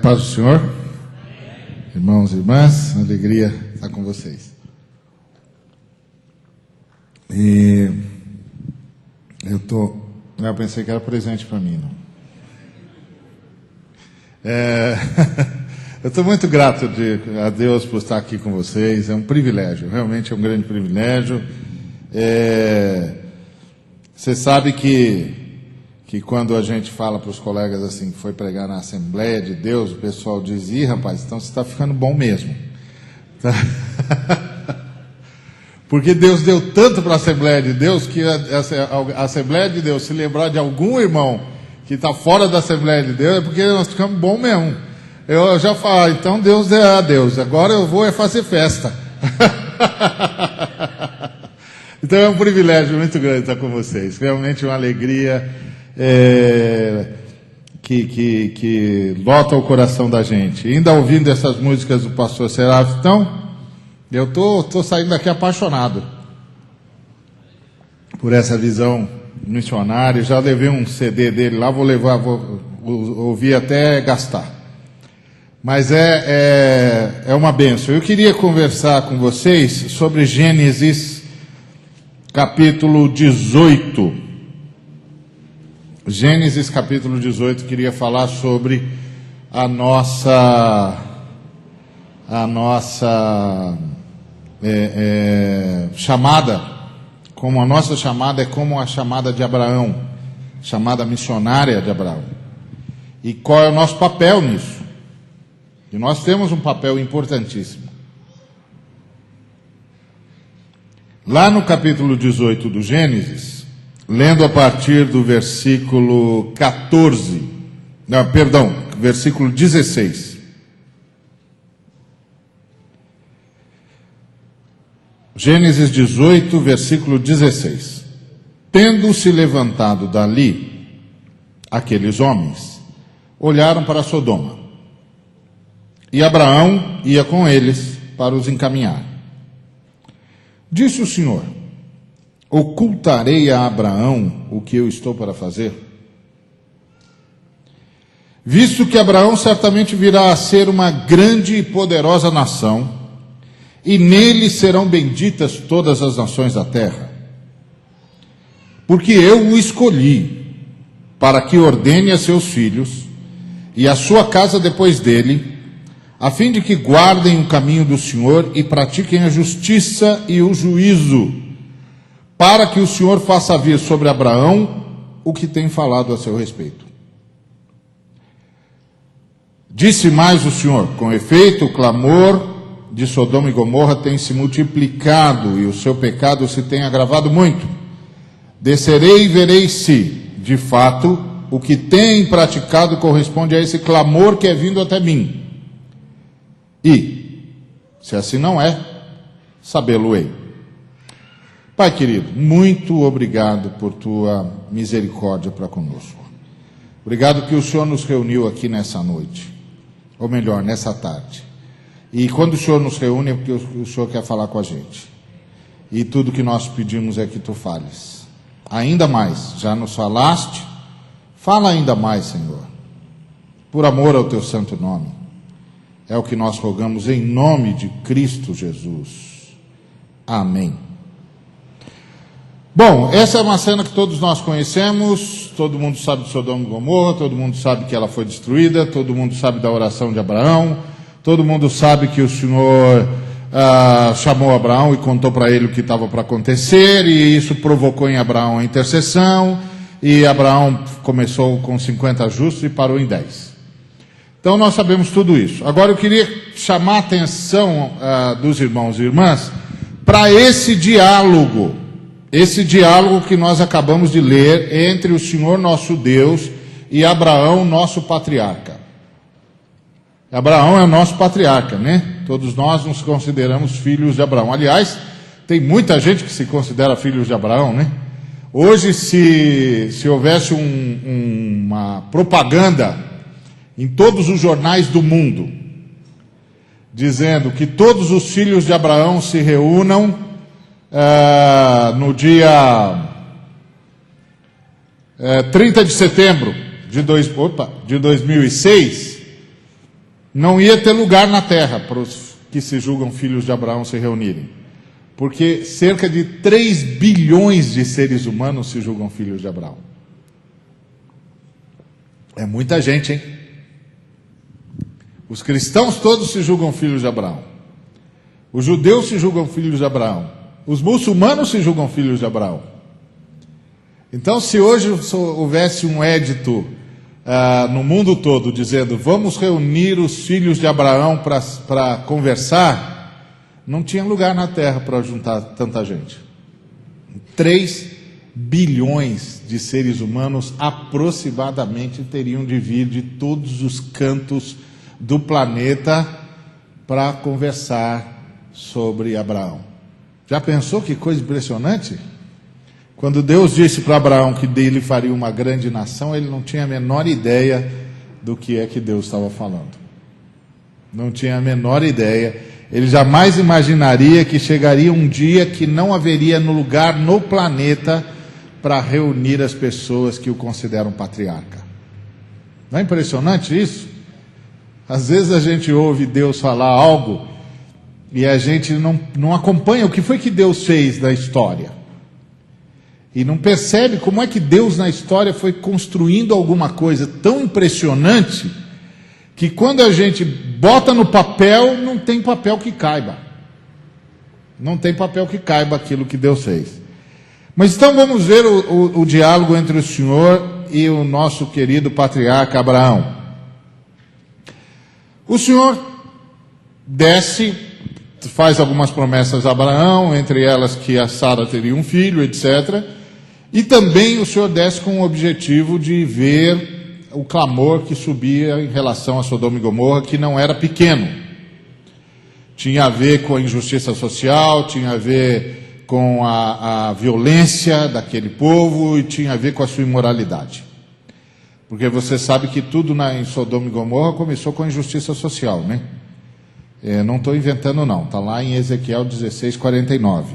Paz do Senhor, irmãos e irmãs, alegria estar com vocês. E eu pensei que era presente para mim, não. Eu estou muito grato a Deus por estar aqui com vocês, é um privilégio, realmente é um grande privilégio. Você sabe que quando a gente fala para os colegas assim, que foi pregar na Assembleia de Deus, o pessoal diz: ih, rapaz, então você está ficando bom mesmo. Tá? Porque Deus deu tanto para a Assembleia de Deus, que a Assembleia de Deus, se lembrar de algum irmão que está fora da Assembleia de Deus, é porque nós ficamos bom mesmo. Eu já falo, então Deus é Deus, agora eu vou fazer festa. Então é um privilégio muito grande estar com vocês, realmente uma alegria. Que lota o coração da gente. Ainda ouvindo essas músicas do pastor Serafim, então, eu tô saindo daqui apaixonado por essa visão missionária. Já levei um CD dele lá, vou ouvir até gastar. Mas é uma bênção. Eu queria conversar com vocês sobre Gênesis capítulo 18. Gênesis capítulo 18, queria falar sobre a nossa chamada, como a nossa chamada é como a chamada de Abraão, chamada missionária de Abraão. E qual é o nosso papel nisso? E nós temos um papel importantíssimo. Lá no capítulo 18 do Gênesis, lendo a partir do versículo 16. Gênesis 18, versículo 16. Tendo-se levantado dali, aqueles homens olharam para Sodoma, e Abraão ia com eles para os encaminhar. Disse o Senhor: ocultarei a Abraão o que eu estou para fazer? Visto que Abraão certamente virá a ser uma grande e poderosa nação, e nele serão benditas todas as nações da terra. Porque eu o escolhi para que ordene a seus filhos e a sua casa depois dele, a fim de que guardem o caminho do Senhor e pratiquem a justiça e o juízo, para que o Senhor faça vir sobre Abraão o que tem falado a seu respeito. Disse mais o Senhor: com efeito, o clamor de Sodoma e Gomorra tem se multiplicado e o seu pecado se tem agravado muito. Descerei e verei se, de fato, o que tem praticado corresponde a esse clamor que é vindo até mim. E, se assim não é, sabê-lo-ei. Pai querido, muito obrigado por tua misericórdia para conosco. Obrigado que o Senhor nos reuniu aqui nessa noite, ou melhor, nessa tarde. E quando o Senhor nos reúne é porque o Senhor quer falar com a gente. E tudo que nós pedimos é que tu fales. Ainda mais, já nos falaste, fala ainda mais, Senhor. Por amor ao teu santo nome. É o que nós rogamos em nome de Cristo Jesus. Amém. Bom, essa é uma cena que todos nós conhecemos, todo mundo sabe de Sodoma e Gomorra, todo mundo sabe que ela foi destruída, todo mundo sabe da oração de Abraão, todo mundo sabe que o Senhor chamou Abraão e contou para ele o que estava para acontecer, e isso provocou em Abraão a intercessão, e Abraão começou com 50 justos e parou em 10. Então nós sabemos tudo isso. Agora eu queria chamar a atenção dos irmãos e irmãs para esse diálogo esse diálogo que nós acabamos de ler entre o Senhor nosso Deus e Abraão, nosso patriarca. Abraão é o nosso patriarca, né? Todos nós nos consideramos filhos de Abraão. Aliás, tem muita gente que se considera filhos de Abraão, né? Hoje, se houvesse uma propaganda em todos os jornais do mundo, dizendo que todos os filhos de Abraão se reúnam no dia 30 de setembro de 2006, não ia ter lugar na terra para os que se julgam filhos de Abraão se reunirem. Porque cerca de 3 bilhões de seres humanos se julgam filhos de Abraão. É muita gente, hein? Os cristãos todos se julgam filhos de Abraão. Os judeus se julgam filhos de Abraão. Os muçulmanos se julgam filhos de Abraão. Então, se hoje houvesse um édito no mundo todo dizendo: vamos reunir os filhos de Abraão para conversar, não tinha lugar na terra para juntar tanta gente. 3 bilhões de seres humanos aproximadamente teriam de vir de todos os cantos do planeta para conversar sobre Abraão. Já pensou que coisa impressionante? Quando Deus disse para Abraão que dele faria uma grande nação, ele não tinha a menor ideia do que é que Deus estava falando. Não tinha a menor ideia. Ele jamais imaginaria que chegaria um dia que não haveria lugar no planeta para reunir as pessoas que o consideram patriarca. Não é impressionante isso? Às vezes a gente ouve Deus falar algo e a gente não acompanha o que foi que Deus fez na história. E não percebe como é que Deus na história foi construindo alguma coisa tão impressionante que quando a gente bota no papel, não tem papel que caiba. Não tem papel que caiba aquilo que Deus fez. Mas então vamos ver o diálogo entre o Senhor e o nosso querido patriarca Abraão. O Senhor desce, faz algumas promessas a Abraão, entre elas que a Sara teria um filho, etc. E também o Senhor desce com o objetivo de ver o clamor que subia em relação a Sodoma e Gomorra, que não era pequeno. Tinha a ver com a injustiça social, tinha a ver com a violência daquele povo e tinha a ver com a sua imoralidade. Porque você sabe que tudo em Sodoma e Gomorra começou com a injustiça social, né? Não estou inventando não, está lá em Ezequiel 16:49.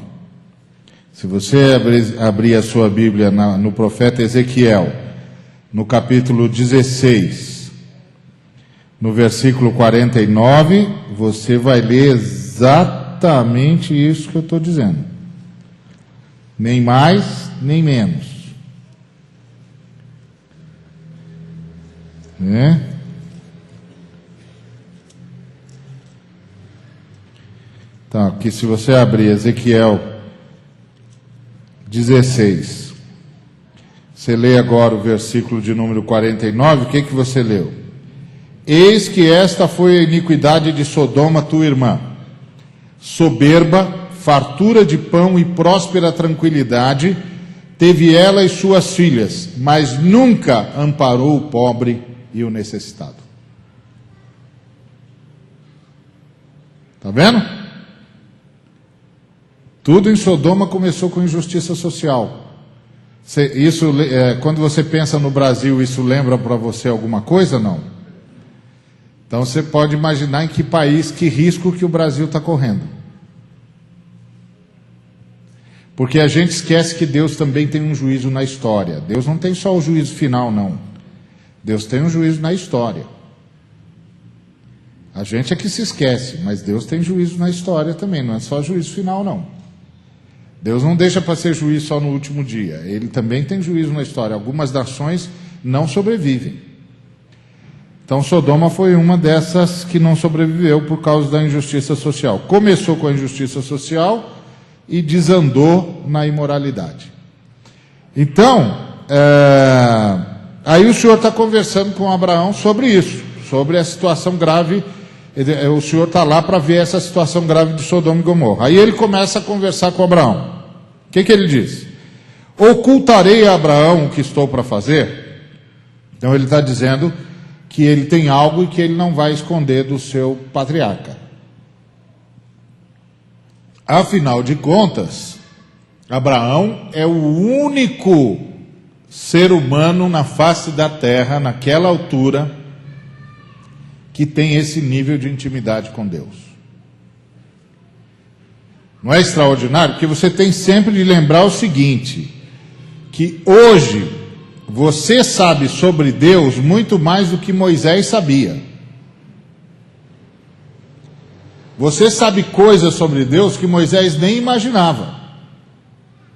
Se você abrir a sua Bíblia no profeta Ezequiel, no capítulo 16, no versículo 49, você vai ler exatamente isso que eu estou dizendo. Nem mais, nem menos. Tá, aqui se você abrir Ezequiel 16, você lê agora o versículo de número 49, o que você leu? Eis que esta foi a iniquidade de Sodoma, tua irmã, soberba, fartura de pão e próspera tranquilidade, teve ela e suas filhas, mas nunca amparou o pobre e o necessitado. Está vendo? Tudo em Sodoma começou com injustiça social. Quando você pensa no Brasil, isso lembra para você alguma coisa? Não. Então você pode imaginar em que país, que risco que o Brasil está correndo. Porque a gente esquece que Deus também tem um juízo na história. Deus não tem só o juízo final, não. Deus tem um juízo na história. A gente é que se esquece, mas Deus tem juízo na história também, não é só juízo final, não. Deus não deixa para ser juiz só no último dia, Ele também tem juízo na história. Algumas nações não sobrevivem. Então Sodoma foi uma dessas que não sobreviveu por causa da injustiça social. Começou com a injustiça social e desandou na imoralidade. Então, aí o Senhor está conversando com Abraão sobre isso, sobre a situação grave. O Senhor está lá para ver essa situação grave de Sodoma e Gomorra. Aí ele começa a conversar com Abraão. que ele diz? Ocultarei a Abraão o que estou para fazer? Então ele está dizendo que ele tem algo e que ele não vai esconder do seu patriarca. Afinal de contas, Abraão é o único ser humano na face da terra, naquela altura, que tem esse nível de intimidade com Deus. Não é extraordinário? Porque você tem sempre de lembrar o seguinte, que hoje você sabe sobre Deus muito mais do que Moisés sabia. Você sabe coisas sobre Deus que Moisés nem imaginava.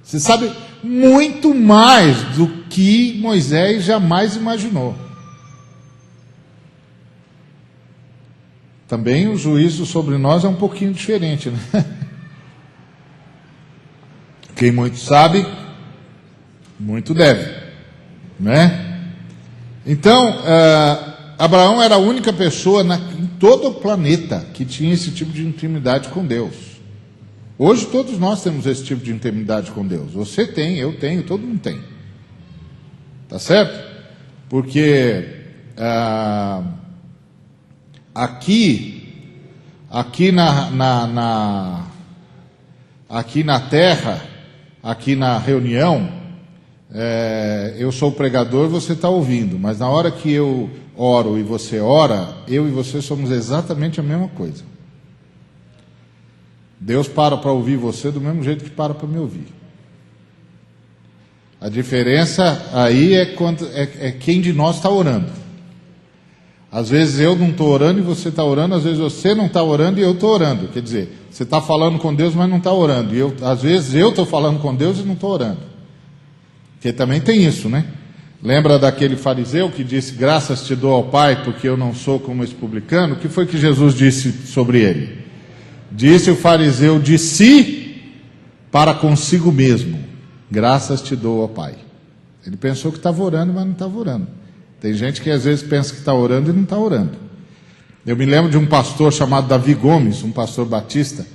Você sabe muito mais do que Moisés jamais imaginou. Também o juízo sobre nós é um pouquinho diferente, né? Quem muito sabe, muito deve, né? Então, Abraão era a única pessoa em todo o planeta que tinha esse tipo de intimidade com Deus. Hoje todos nós temos esse tipo de intimidade com Deus. Você tem, eu tenho, todo mundo tem. Tá certo? Porque aqui na terra, aqui na reunião, eu sou o pregador, você está ouvindo, mas na hora que eu oro e você ora, eu e você somos exatamente a mesma coisa. Deus para ouvir você do mesmo jeito que para me ouvir. A diferença aí é quem de nós está orando. Às vezes eu não estou orando e você está orando, às vezes você não está orando e eu estou orando. Quer dizer, você está falando com Deus, mas não está orando. E às vezes eu estou falando com Deus e não estou orando. Porque também tem isso, né? Lembra daquele fariseu que disse, graças te dou ao Pai, porque eu não sou como esse publicano? O que foi que Jesus disse sobre ele? Disse o fariseu de si para consigo mesmo, graças te dou ao Pai. Ele pensou que estava orando, mas não estava orando. Tem gente que às vezes pensa que está orando e não está orando. Eu me lembro de um pastor chamado Davi Gomes, um pastor batista.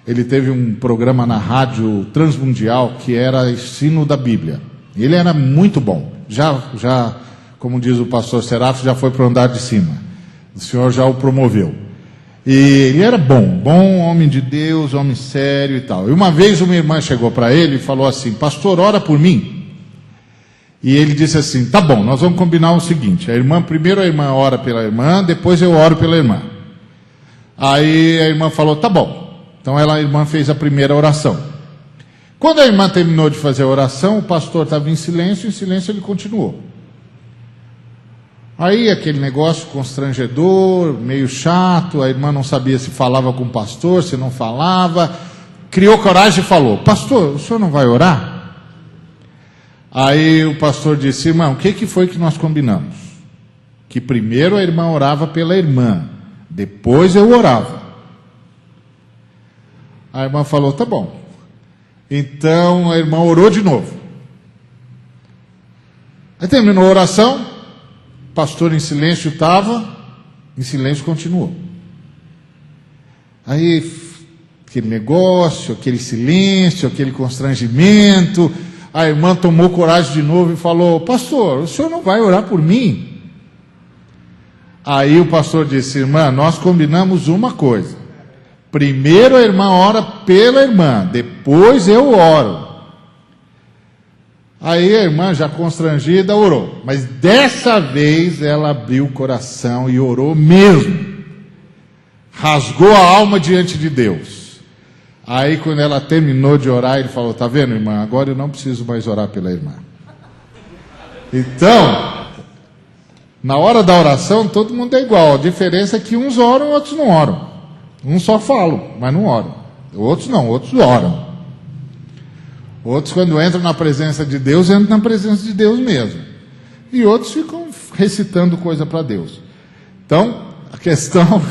Ele teve um programa na rádio Transmundial que era ensino da Bíblia. Ele era muito bom. Já, como diz o pastor Serafo, já foi para o andar de cima. O Senhor já o promoveu. E ele era bom homem de Deus, homem sério e tal. E uma vez uma irmã chegou para ele e falou assim, pastor, ora por mim. E ele disse assim, tá bom, nós vamos combinar o seguinte, primeiro a irmã ora pela irmã, depois eu oro pela irmã. Aí a irmã falou, tá bom. Então a irmã fez a primeira oração. Quando a irmã terminou de fazer a oração, o pastor estava em silêncio ele continuou. Aí aquele negócio constrangedor, meio chato, a irmã não sabia se falava com o pastor, se não falava, criou coragem e falou, pastor, o senhor não vai orar? Aí o pastor disse, irmão, o que foi que nós combinamos? Que primeiro a irmã orava pela irmã, depois eu orava. A irmã falou, tá bom. Então a irmã orou de novo. Aí terminou a oração, o pastor em silêncio estava, em silêncio continuou. Aí aquele negócio, aquele silêncio, aquele constrangimento. A irmã tomou coragem de novo e falou, pastor, o senhor não vai orar por mim? Aí o pastor disse, irmã, nós combinamos uma coisa. Primeiro a irmã ora pela irmã, depois eu oro. Aí a irmã, já constrangida, orou. Mas dessa vez ela abriu o coração e orou mesmo. Rasgou a alma diante de Deus. Aí quando ela terminou de orar, ele falou, tá vendo, irmã, agora eu não preciso mais orar pela irmã. Então, na hora da oração, todo mundo é igual. A diferença é que uns oram, outros não oram. Uns só falam, mas não oram. Outros não, outros oram. Outros, quando entram na presença de Deus, entram na presença de Deus mesmo. E outros ficam recitando coisa para Deus. Então, a questão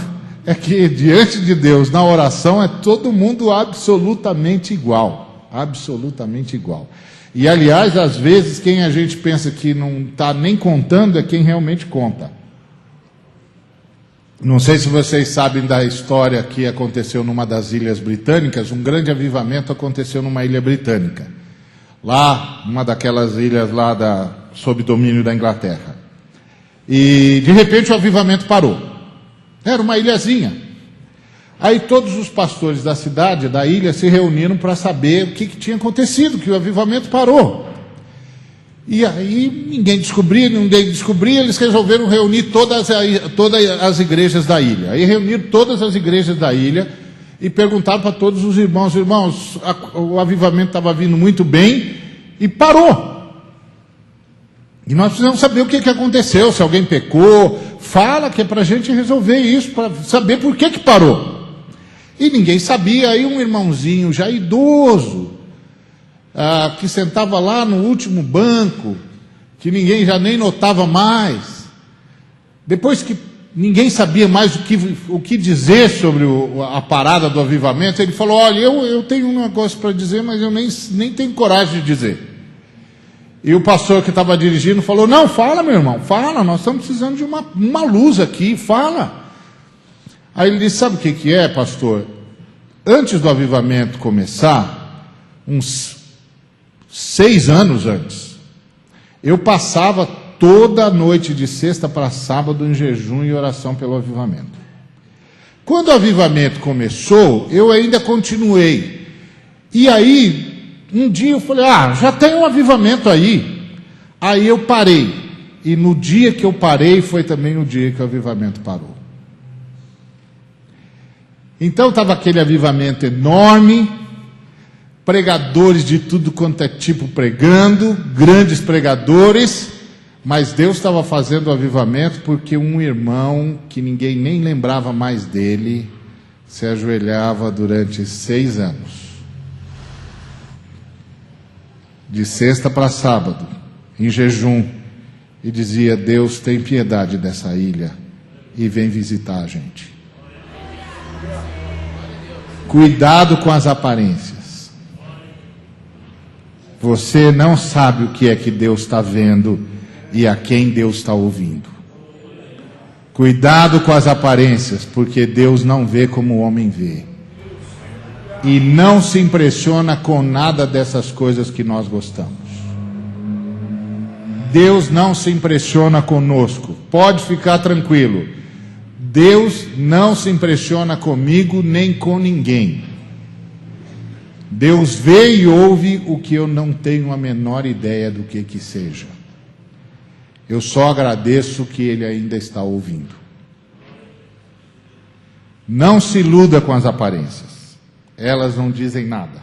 é que diante de Deus, na oração, é todo mundo absolutamente igual. Absolutamente igual. E, aliás, às vezes, quem a gente pensa que não está nem contando é quem realmente conta. Não sei se vocês sabem da história que aconteceu numa das ilhas britânicas. Um grande avivamento aconteceu numa ilha britânica. Lá, uma daquelas ilhas lá sob domínio da Inglaterra. E, de repente, o avivamento parou. Era uma ilhazinha. Aí todos os pastores da cidade, da ilha, se reuniram para saber o que tinha acontecido, que o avivamento parou. E aí ninguém descobria, eles resolveram reunir todas as igrejas da ilha. Aí reuniram todas as igrejas da ilha e perguntaram para todos os irmãos, o avivamento estava vindo muito bem e parou. E nós precisamos saber o que aconteceu, se alguém pecou, fala que é para a gente resolver isso, para saber por que parou. E ninguém sabia. Aí um irmãozinho já idoso, que sentava lá no último banco, que ninguém já nem notava mais, depois que ninguém sabia mais o que dizer sobre a parada do avivamento, ele falou: olha, eu tenho um negócio para dizer, mas eu nem tenho coragem de dizer. E o pastor que estava dirigindo falou: não, fala, meu irmão, fala, nós estamos precisando de uma luz aqui, fala. Aí ele disse: sabe o que é, pastor? Antes do avivamento começar, uns 6 anos antes, eu passava toda a noite de sexta para sábado em jejum e oração pelo avivamento. Quando o avivamento começou, eu ainda continuei. E aí, um dia eu falei: já tem um avivamento aí. Aí eu parei. E no dia que eu parei, foi também o dia que o avivamento parou. Então estava aquele avivamento enorme, pregadores de tudo quanto é tipo pregando, grandes pregadores, mas Deus estava fazendo o avivamento porque um irmão, que ninguém nem lembrava mais dele, se ajoelhava durante 6 anos. De sexta para sábado, em jejum, e dizia: Deus, tem piedade dessa ilha e vem visitar a gente. Cuidado com as aparências. Você não sabe o que é que Deus está vendo e a quem Deus está ouvindo. Cuidado com as aparências, porque Deus não vê como o homem vê. E não se impressiona com nada dessas coisas que nós gostamos. Deus não se impressiona conosco. Pode ficar tranquilo. Deus não se impressiona comigo nem com ninguém. Deus vê e ouve o que eu não tenho a menor ideia do que seja. Eu só agradeço que Ele ainda está ouvindo. Não se iluda com as aparências. Elas não dizem nada.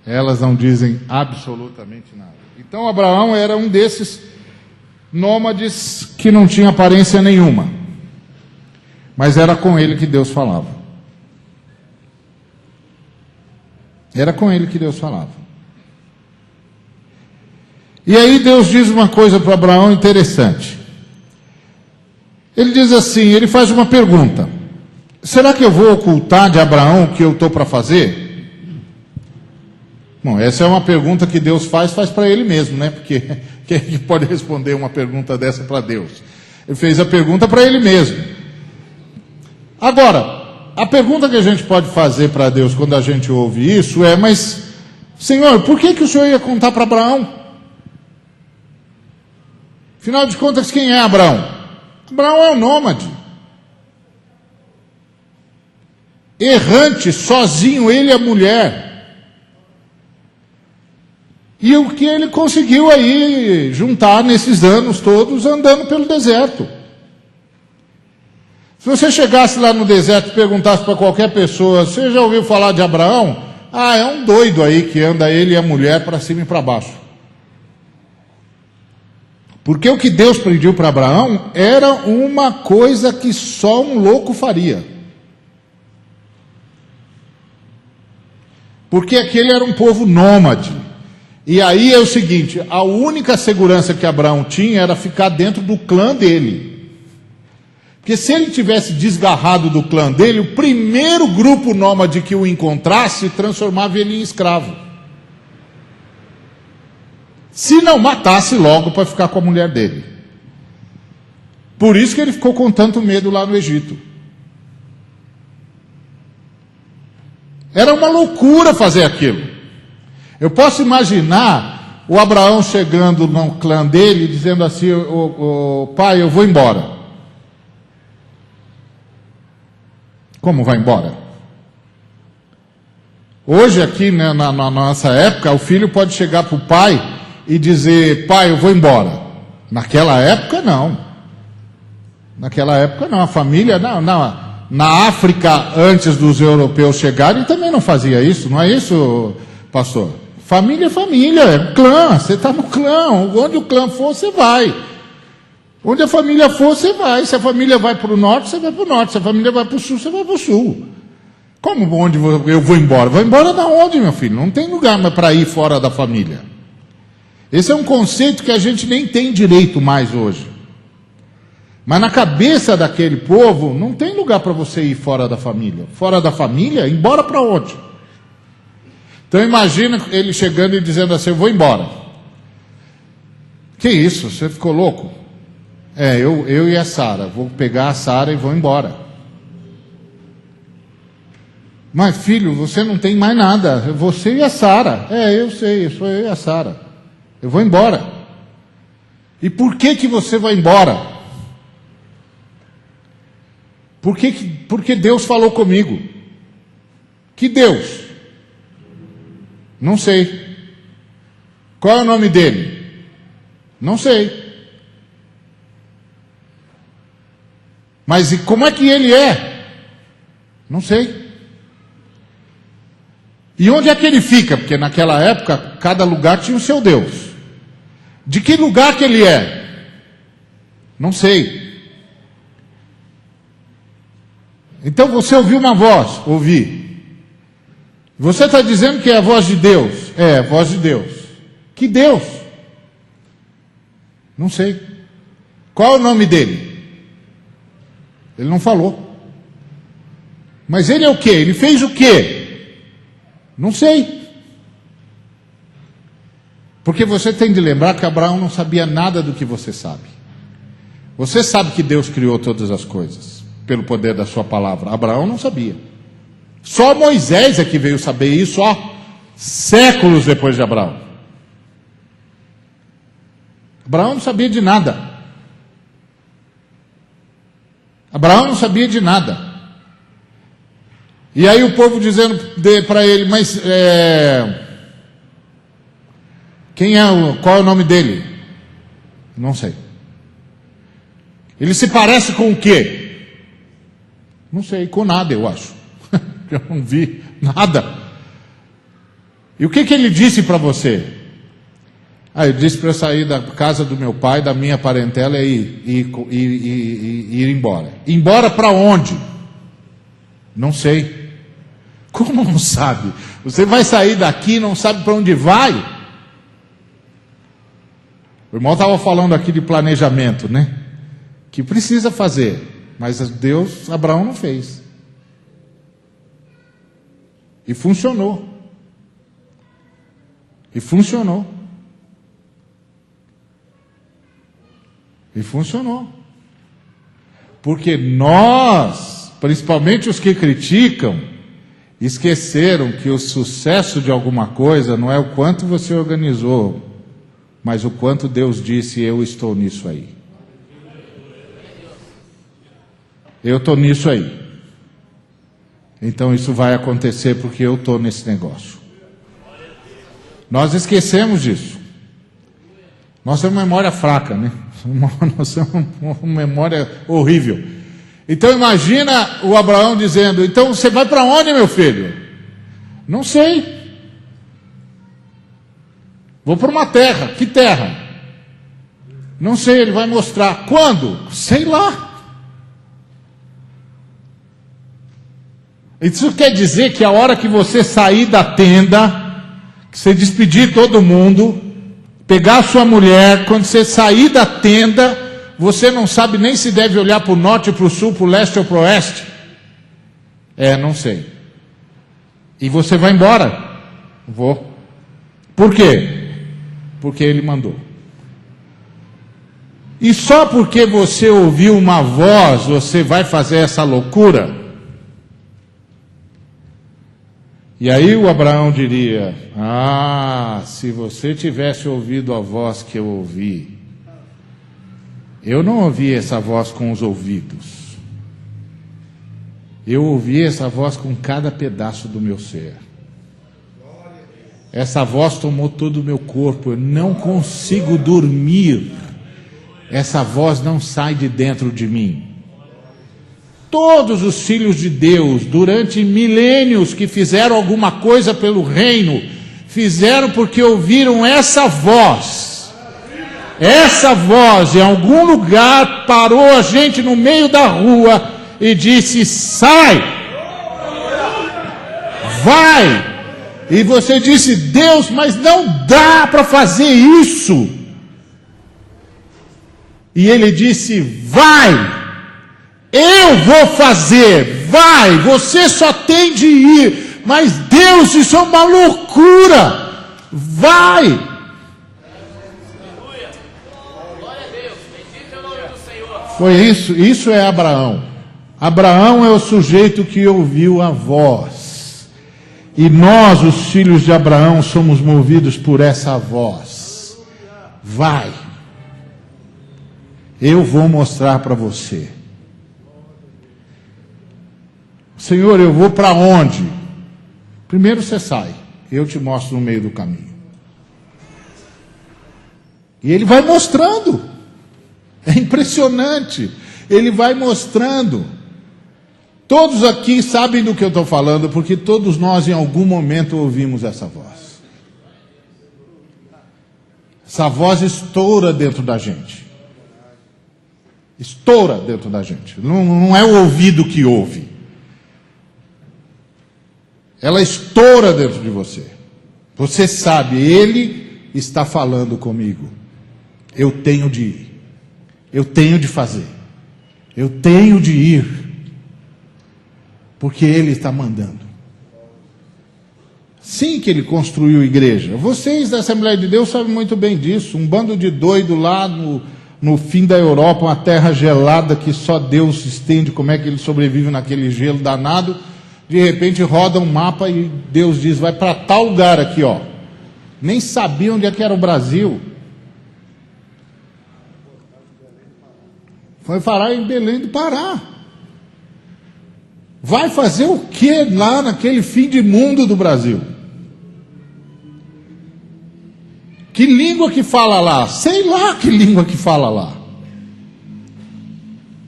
Elas não dizem absolutamente nada. Então Abraão era um desses nômades que não tinha aparência nenhuma, mas era com ele que Deus falava. Era com ele que Deus falava. E aí Deus diz uma coisa para Abraão interessante. Ele diz assim, ele faz uma pergunta: será que eu vou ocultar de Abraão o que eu estou para fazer? Bom, essa é uma pergunta que Deus faz para ele mesmo, né? Porque quem é que pode responder uma pergunta dessa para Deus? Ele fez a pergunta para ele mesmo. Agora, a pergunta que a gente pode fazer para Deus quando a gente ouve isso é: mas, Senhor, por que o Senhor ia contar para Abraão? Afinal de contas, quem é Abraão? Abraão é um nômade. Errante, sozinho, ele e a mulher. E o que ele conseguiu aí juntar nesses anos todos andando pelo deserto. Se você chegasse lá no deserto e perguntasse para qualquer pessoa: você já ouviu falar de Abraão? É um doido aí que anda ele e a mulher para cima e para baixo. Porque o que Deus pediu para Abraão era uma coisa que só um louco faria. Porque aquele era um povo nômade. E aí é o seguinte: a única segurança que Abraão tinha era ficar dentro do clã dele. Porque se ele tivesse desgarrado do clã dele, o primeiro grupo nômade que o encontrasse transformava ele em escravo. Se não matasse logo para ficar com a mulher dele. Por isso que ele ficou com tanto medo lá no Egito. Era uma loucura fazer aquilo. Eu posso imaginar o Abraão chegando no clã dele e dizendo assim: pai, eu vou embora. Como vai embora? Hoje aqui, né, na nossa época, o filho pode chegar para o pai e dizer: pai, eu vou embora. Naquela época não. Naquela época não. A família, não. Na África, antes dos europeus chegarem, também não fazia isso. Não é isso, pastor? Família é família, é clã. Você está no clã. Onde o clã for, você vai. Onde a família for, você vai. Se a família vai para o norte, você vai para o norte. Se a família vai para o sul, você vai para o sul. Como onde eu vou embora? Vou embora da onde, meu filho? Não tem lugar mais para ir fora da família. Esse é um conceito que a gente nem tem direito mais hoje. Mas na cabeça daquele povo, não tem lugar para você ir fora da família. Fora da família, embora para onde? Então imagina ele chegando e dizendo assim: eu vou embora. Que isso? Você ficou louco? Eu e a Sara. Vou pegar a Sara e vou embora. Mas filho, você não tem mais nada. Você e a Sara. Eu sei, sou eu e a Sara. Eu vou embora. E por que você vai embora? Porque Deus falou comigo. Que Deus? Não sei. Qual é o nome dele? Não sei. Mas e como é que ele é? Não sei. E onde é que ele fica? Porque naquela época, cada lugar tinha o seu Deus. De que lugar que ele é? Não sei. Então você ouviu uma voz? Ouvi. Você está dizendo que é a voz de Deus? É, a voz de Deus. Que Deus? Não sei. Qual é o nome dele? Ele não falou. Mas ele é o quê? Ele fez o quê? Não sei. Porque você tem de lembrar que Abraão não sabia nada do que você sabe. Você sabe que Deus criou todas as coisas pelo poder da sua palavra. Abraão não sabia. Só Moisés é que veio saber isso, séculos depois de Abraão. Abraão não sabia de nada. Abraão não sabia de nada. E aí o povo dizendo para ele: mas qual é o nome dele? Não sei. Ele se parece com o quê? Não sei, com nada, eu acho. Eu não vi nada. E o que ele disse para você? Ele disse para eu sair da casa do meu pai, da minha parentela e ir embora. Embora para onde? Não sei. Como não sabe? Você vai sair daqui e não sabe para onde vai? O irmão estava falando aqui de planejamento, né? Que precisa fazer. Mas Deus, Abraão não fez. E funcionou. E funcionou. E funcionou. Porque nós, principalmente os que criticam, esqueceram que o sucesso de alguma coisa não é o quanto você organizou, mas o quanto Deus disse: eu estou nisso aí. Eu estou nisso aí. Então isso vai acontecer porque eu estou nesse negócio. Nós esquecemos disso. Nossa memória fraca, né? Nossa memória horrível. Então imagina o Abraão dizendo: então você vai para onde, meu filho? Não sei. Vou para uma terra. Que terra? Não sei, ele vai mostrar. Quando? Sei lá. Isso quer dizer que a hora que você sair da tenda, que você despedir todo mundo, pegar a sua mulher, quando você sair da tenda, você não sabe nem se deve olhar para o norte, para o sul, para o leste ou para o oeste? Não sei. E você vai embora? Vou. Por quê? Porque ele mandou. E só porque você ouviu uma voz, você vai fazer essa loucura? E aí o Abraão diria: se você tivesse ouvido a voz que eu ouvi. Eu não ouvi essa voz com os ouvidos. Eu ouvi essa voz com cada pedaço do meu ser. Essa voz tomou todo o meu corpo. Eu não consigo dormir. Essa voz não sai de dentro de mim. Todos os filhos de Deus, durante milênios que fizeram alguma coisa pelo reino, fizeram porque ouviram essa voz. Essa voz, em algum lugar, parou a gente no meio da rua e disse: sai, vai. E você disse: Deus, mas não dá para fazer isso. E ele disse: vai. Eu vou fazer, vai, você só tem de ir, mas Deus, isso é uma loucura, vai. Foi isso é Abraão. Abraão é o sujeito que ouviu a voz, e nós, os filhos de Abraão, somos movidos por essa voz. Vai, eu vou mostrar para você. Senhor, eu vou para onde? Primeiro você sai, eu te mostro no meio do caminho. E ele vai mostrando. É impressionante. Ele vai mostrando. Todos aqui sabem do que eu estou falando, porque todos nós em algum momento ouvimos essa voz. Essa voz estoura dentro da gente. Estoura dentro da gente. Não é o ouvido que ouve. Ela estoura dentro de você. Você sabe, Ele está falando comigo. Eu tenho de ir. Eu tenho de fazer. Eu tenho de ir. Porque Ele está mandando. Sim que Ele construiu igreja. Vocês da Assembleia de Deus sabem muito bem disso. Um bando de doido lá no fim da Europa, uma terra gelada que só Deus entende como é que eles sobrevivem naquele gelo danado. De repente roda um mapa e Deus diz: vai para tal lugar aqui, ó. Nem sabia onde é que era o Brasil. Foi parar em Belém do Pará. Vai fazer o que lá naquele fim de mundo do Brasil? Que língua que fala lá? Sei lá que língua que fala lá.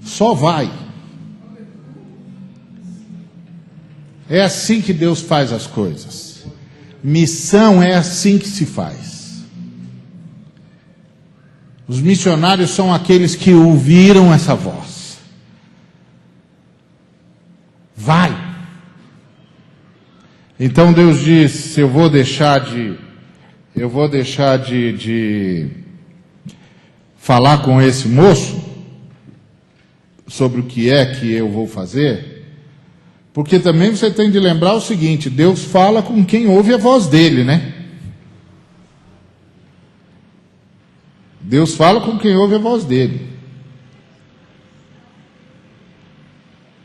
Só vai. É assim que Deus faz as coisas. Missão é assim que se faz. Os missionários são aqueles que ouviram essa voz. Vai. Então Deus diz: eu vou deixar de falar com esse moço sobre o que é que eu vou fazer. Porque também você tem de lembrar o seguinte: Deus fala com quem ouve a voz dele, né? Deus fala com quem ouve a voz dele.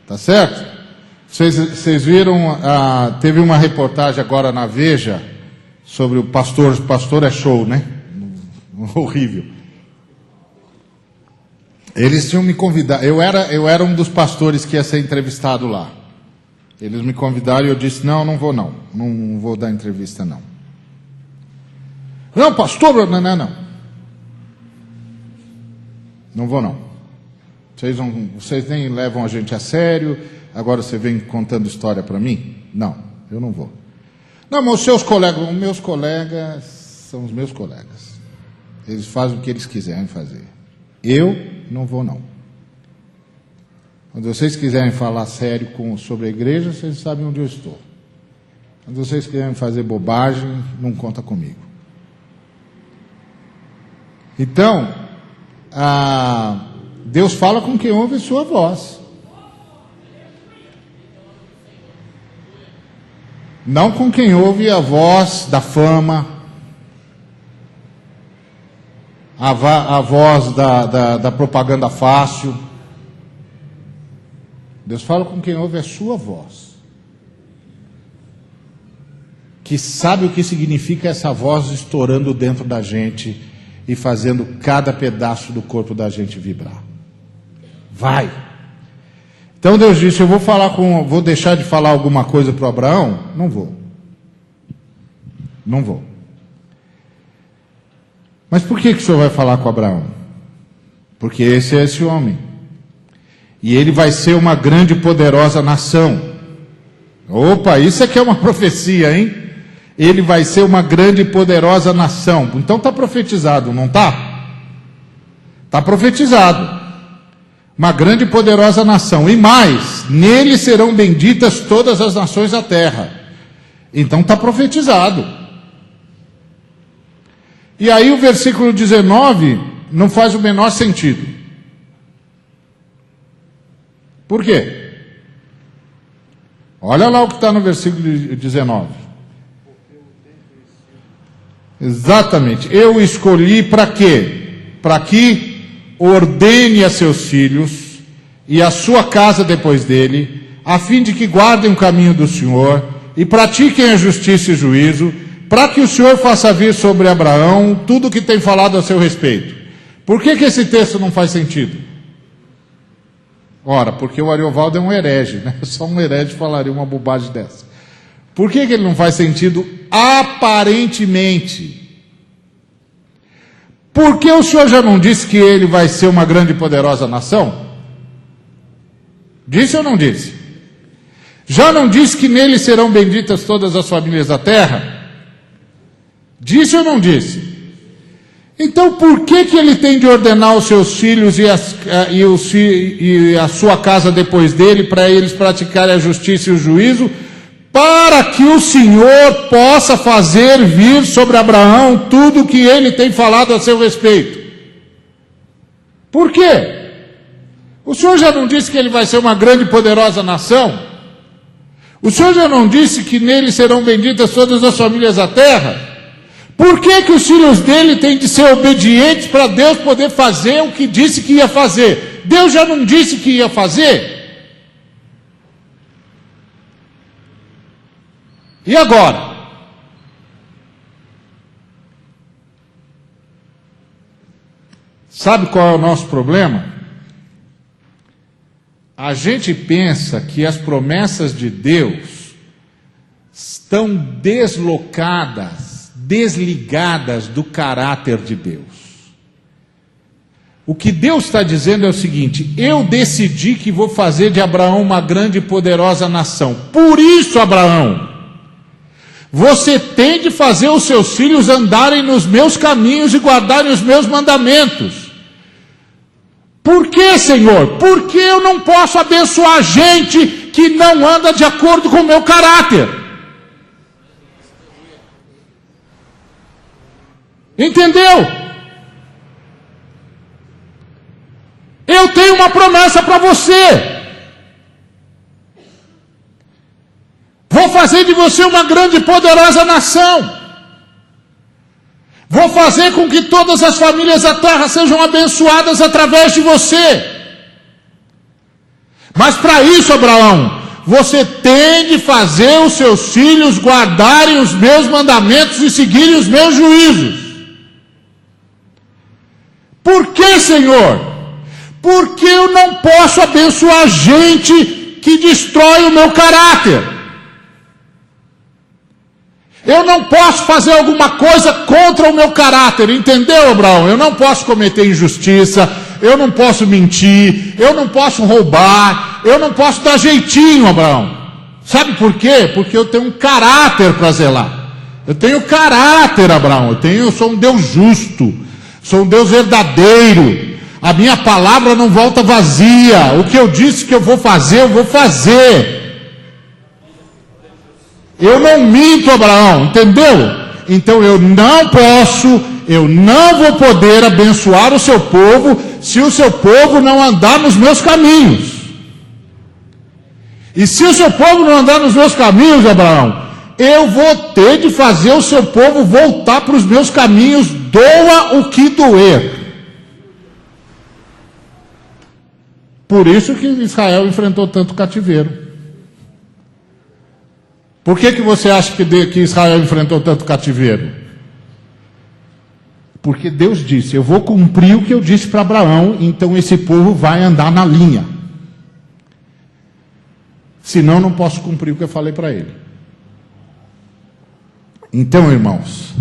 Tá certo? Vocês viram, teve uma reportagem agora na Veja sobre o pastor é show, né? Horrível. Eles tinham me convidado, eu era um dos pastores que ia ser entrevistado lá. Eles me convidaram e eu disse: não vou não vou dar entrevista não. Não, pastor, não vou não. Vocês nem levam a gente a sério, agora você vem contando história para mim? Não, eu não vou. Não, mas os meus colegas são os meus colegas. Eles fazem o que eles quiserem fazer. Eu não vou não. Quando vocês quiserem falar sério sobre a igreja, vocês sabem onde eu estou. Quando vocês quiserem fazer bobagem, não conta comigo. Então, Deus fala com quem ouve sua voz. Não com quem ouve a voz da fama, a voz da propaganda fácil. Deus fala com quem ouve a sua voz, que sabe o que significa essa voz estourando dentro da gente e fazendo cada pedaço do corpo da gente vibrar. Vai! Então Deus disse, vou deixar de falar alguma coisa para o Abraão? Não vou. Mas por que o Senhor vai falar com Abraão? Porque esse é esse homem. E ele vai ser uma grande e poderosa nação. Opa, isso aqui é uma profecia, hein? Ele vai ser uma grande e poderosa nação. Então está profetizado, não está? Está profetizado. Uma grande e poderosa nação. E mais, nele serão benditas todas as nações da terra. Então está profetizado. E aí o versículo 19 não faz o menor sentido. Por quê? Olha lá o que está no versículo 19. Exatamente. Eu escolhi para quê? Para que ordene a seus filhos e a sua casa depois dele, a fim de que guardem o caminho do Senhor e pratiquem a justiça e juízo, para que o Senhor faça vir sobre Abraão tudo o que tem falado a seu respeito. Por que esse texto não faz sentido? Ora, porque o Ariovaldo é um herege, né? Só um herege falaria uma bobagem dessa. Por que ele não faz sentido aparentemente? Porque o Senhor já não disse que ele vai ser uma grande e poderosa nação? Disse ou não disse? Já não disse que nele serão benditas todas as famílias da terra? Disse ou não disse? Então por que ele tem de ordenar os seus filhos e a sua casa depois dele, para eles praticarem a justiça e o juízo, para que o Senhor possa fazer vir sobre Abraão tudo o que ele tem falado a seu respeito? Por quê? O Senhor já não disse que ele vai ser uma grande e poderosa nação? O Senhor já não disse que nele serão benditas todas as famílias da terra? Por que os filhos dele têm de ser obedientes para Deus poder fazer o que disse que ia fazer? Deus já não disse que ia fazer? E agora? Sabe qual é o nosso problema? A gente pensa que as promessas de Deus estão desligadas do caráter de Deus. O que Deus está dizendo é o seguinte: eu decidi que vou fazer de Abraão uma grande e poderosa nação. Por isso, Abraão, você tem de fazer os seus filhos andarem nos meus caminhos e guardarem os meus mandamentos. Por que, Senhor? Porque eu não posso abençoar gente que não anda de acordo com o meu caráter. Entendeu? Eu tenho uma promessa para você. Vou fazer de você uma grande e poderosa nação. Vou fazer com que todas as famílias da terra sejam abençoadas através de você. Mas para isso, Abraão, você tem de fazer os seus filhos guardarem os meus mandamentos e seguirem os meus juízos. Por que, Senhor? Porque eu não posso abençoar gente que destrói o meu caráter. Eu não posso fazer alguma coisa contra o meu caráter, entendeu, Abraão? Eu não posso cometer injustiça, eu não posso mentir, eu não posso roubar, eu não posso dar jeitinho, Abraão. Sabe por quê? Porque eu tenho um caráter para zelar. Eu tenho caráter, Abraão. Eu sou um Deus justo, sou um Deus verdadeiro. A minha palavra não volta vazia. O que eu disse que eu vou fazer, eu vou fazer. Eu não minto, Abraão, entendeu? Então eu não vou poder abençoar o seu povo se o seu povo não andar nos meus caminhos. E se o seu povo não andar nos meus caminhos, Abraão, eu vou ter de fazer o seu povo voltar para os meus caminhos doa o que doer. Por isso que Israel enfrentou tanto cativeiro. Por que você acha que Israel enfrentou tanto cativeiro? Porque Deus disse, eu vou cumprir o que eu disse para Abraão, então esse povo vai andar na linha. Senão não posso cumprir o que eu falei para ele. Então, irmãos,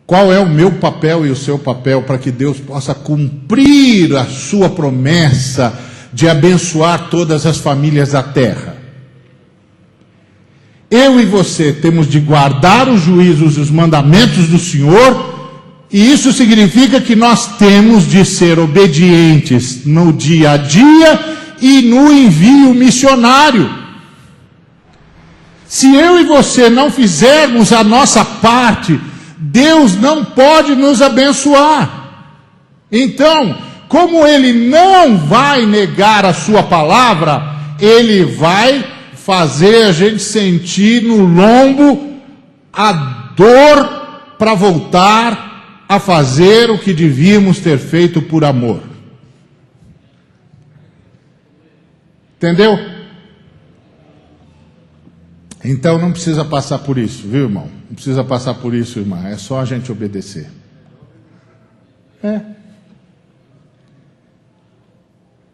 qual é o meu papel e o seu papel para que Deus possa cumprir a sua promessa de abençoar todas as famílias da terra? Eu e você temos de guardar os juízos e os mandamentos do Senhor, e isso significa que nós temos de ser obedientes no dia a dia e no envio missionário. Se eu e você não fizermos a nossa parte, Deus não pode nos abençoar. Então, como Ele não vai negar a sua palavra, Ele vai fazer a gente sentir no lombo a dor para voltar a fazer o que devíamos ter feito por amor. Entendeu? Então não precisa passar por isso, viu, irmão? Não precisa passar por isso, irmã. É só a gente obedecer.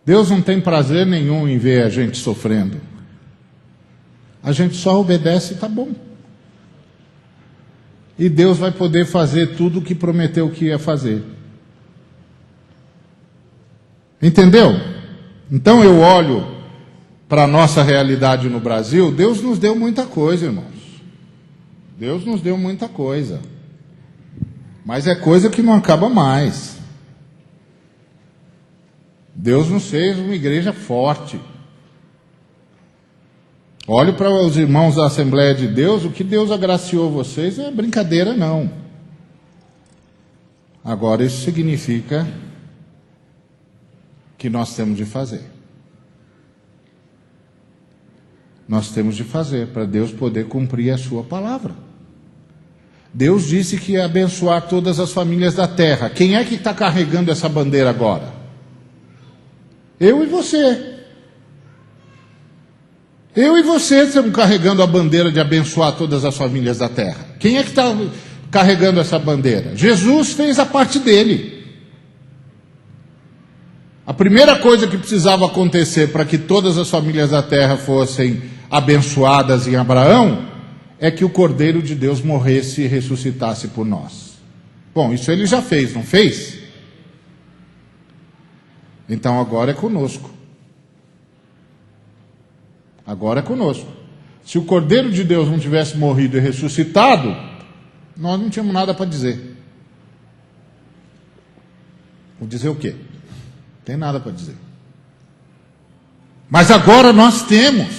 Deus não tem prazer nenhum em ver a gente sofrendo. A gente só obedece e está bom. E Deus vai poder fazer tudo o que prometeu que ia fazer. Entendeu? Então eu olho para a nossa realidade no Brasil. Deus nos deu muita coisa, irmãos. Deus nos deu muita coisa. Mas é coisa que não acaba mais. Deus nos fez uma igreja forte. Olhe para os irmãos da Assembleia de Deus, o que Deus agraciou vocês é brincadeira não. Agora isso significa que nós temos de fazer. Nós temos de fazer para Deus poder cumprir a sua palavra. Deus disse que ia abençoar todas as famílias da terra. Quem é que está carregando essa bandeira agora? Eu e você. Eu e você estamos carregando a bandeira de abençoar todas as famílias da terra. Quem é que está carregando essa bandeira? Jesus fez a parte dele. A primeira coisa que precisava acontecer para que todas as famílias da terra fossem abençoadas em Abraão é que o Cordeiro de Deus morresse e ressuscitasse por nós. Bom, isso ele já fez, não fez? Então agora é conosco. Agora é conosco. Se o Cordeiro de Deus não tivesse morrido e ressuscitado, nós não tínhamos nada para dizer. Vou dizer o quê? Não tem nada para dizer. Mas agora nós temos.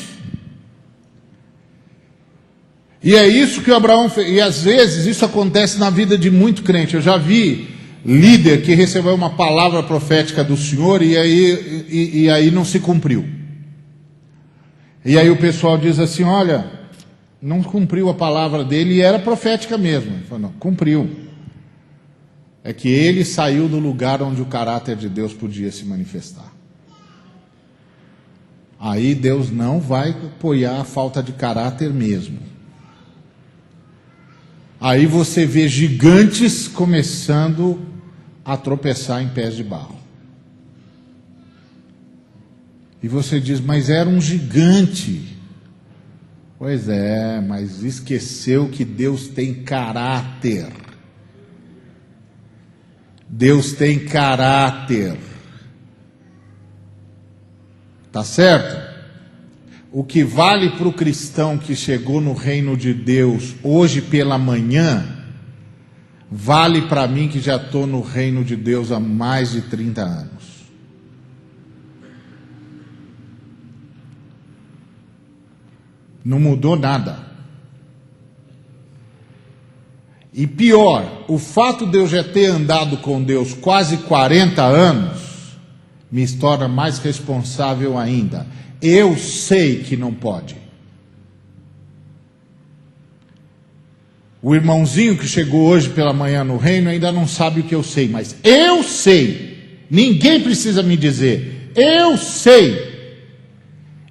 E é isso que o Abraão fez. E às vezes isso acontece na vida de muito crente. Eu já vi líder que recebeu uma palavra profética do Senhor e aí não se cumpriu. E aí o pessoal diz assim, olha, não cumpriu a palavra dele, e era profética mesmo. Ele falou, não, cumpriu. É que ele saiu do lugar onde o caráter de Deus podia se manifestar. Aí Deus não vai apoiar a falta de caráter mesmo. Aí você vê gigantes começando a tropeçar em pés de barro. E você diz, mas era um gigante. Pois é, mas esqueceu que Deus tem caráter. Deus tem caráter. Tá certo? O que vale para o cristão que chegou no reino de Deus hoje pela manhã, vale para mim que já estou no reino de Deus há mais de 30 anos. Não mudou nada. E pior, o fato de eu já ter andado com Deus quase 40 anos, me torna mais responsável ainda. Eu sei que não pode. O irmãozinho que chegou hoje pela manhã no reino ainda não sabe o que eu sei, mas eu sei. Ninguém precisa me dizer. Eu sei.